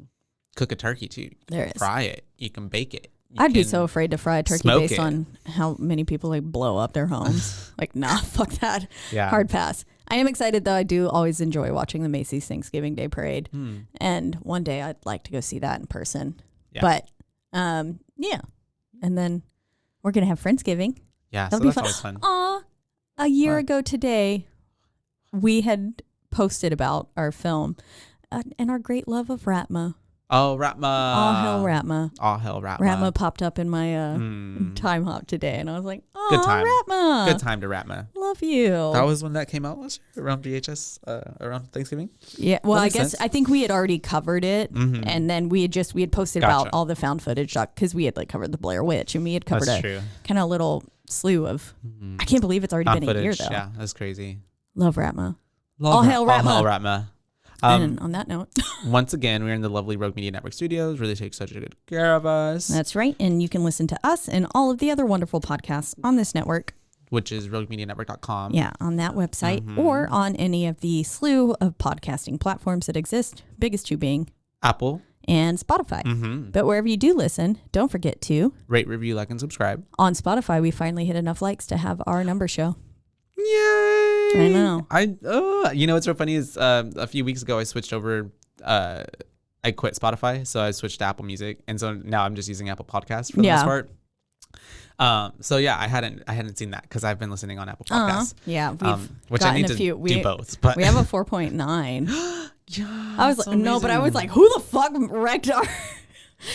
cook a turkey too. There is. Fry it. You can bake it. I'd be so afraid to fry a turkey smoke based it. on how many people like blow up their homes. Like, nah, fuck that. Yeah. Hard pass. I am excited though. I do always enjoy watching the Macy's Thanksgiving Day Parade. And one day I'd like to go see that in person. Yeah. But yeah. And then we're going to have Friendsgiving. Yeah, That'll so be that's fun. always fun. A year ago today, we had posted about our film and our great love of Ratma. Oh, Ratma. All hell Ratma. All hell Ratma. Ratma popped up in my time hop today, and I was like, oh, Good time. Ratma. Good time to Ratma. Love you. That was when that came out last year, around VHS, around Thanksgiving. Yeah, well, That I makes guess sense. I think we had already covered it, and then we had posted about Gotcha. all the found footage because we had like covered the Blair Witch, and we had covered That's a true. kind of little slew of. I can't believe it's already Found been a year footage, though. Yeah, that's crazy. Love Ratma. Love All hail Ratma. All hail Ratma. And on that note, Once again, we're in the lovely Rogue Media Network studios. Really take such a good care of us. that's right, and you can listen to us and all of the other wonderful podcasts on this network. Which is roguemedianetwork.com. Yeah, on that website or on any of the slew of podcasting platforms that exist, biggest two being Apple. and Spotify. But wherever you do listen, don't forget to Rate, review, like, and subscribe. on Spotify. We finally hit enough likes to have our number show. Yay! I know. You know what's so funny is a few weeks ago I switched over. I quit Spotify, so I switched to Apple Music, and so now I'm just using Apple Podcasts for the most part. So yeah, I hadn't seen that because I've been listening on Apple Podcasts. Yeah, we've which I need to do both. But we have a 4.9. Yeah, I was like, no, but I was like, who the fuck wrecked our?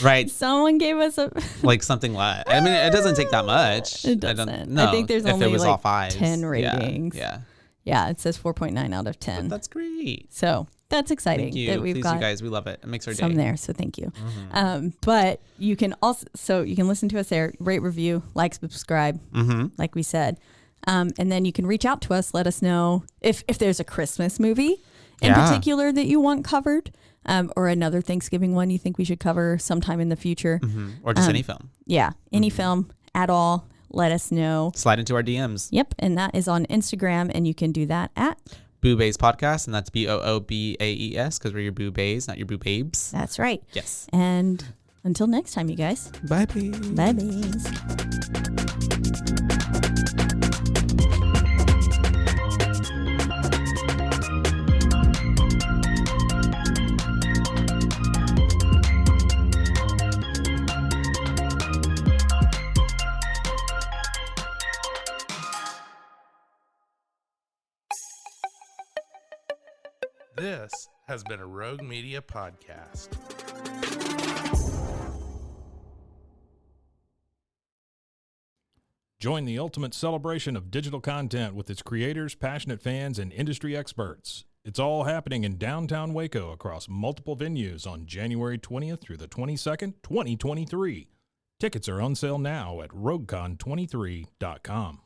Right. Someone gave us a like something like. I mean, it doesn't take that much. It doesn't. I think there's only like 10 ratings. Yeah, it says 4.9 out of 10. But that's great. So that's exciting. Thank you. That we've Please, got you guys. We love it. It makes our day. some there. So thank you. But you can also listen to us there, rate, review, like, subscribe, like we said. And then you can reach out to us. Let us know if there's a Christmas movie in particular that you want covered, or another Thanksgiving one you think we should cover sometime in the future. Or just any film. Yeah, any film at all. Let us know. Slide into our DMs. Yep, and that is on Instagram, and you can do that at BooBaes Podcast, and that's BOOBAES because we're your BooBaes, not your BooBabes. That's right. Yes. And until next time, you guys. Bye, babe. Bye, babies. This has been a Rogue Media podcast. Join the ultimate celebration of digital content with its creators, passionate fans, and industry experts. It's all happening in downtown Waco across multiple venues on January 20th through the 22nd, 2023. Tickets are on sale now at roguecon23.com.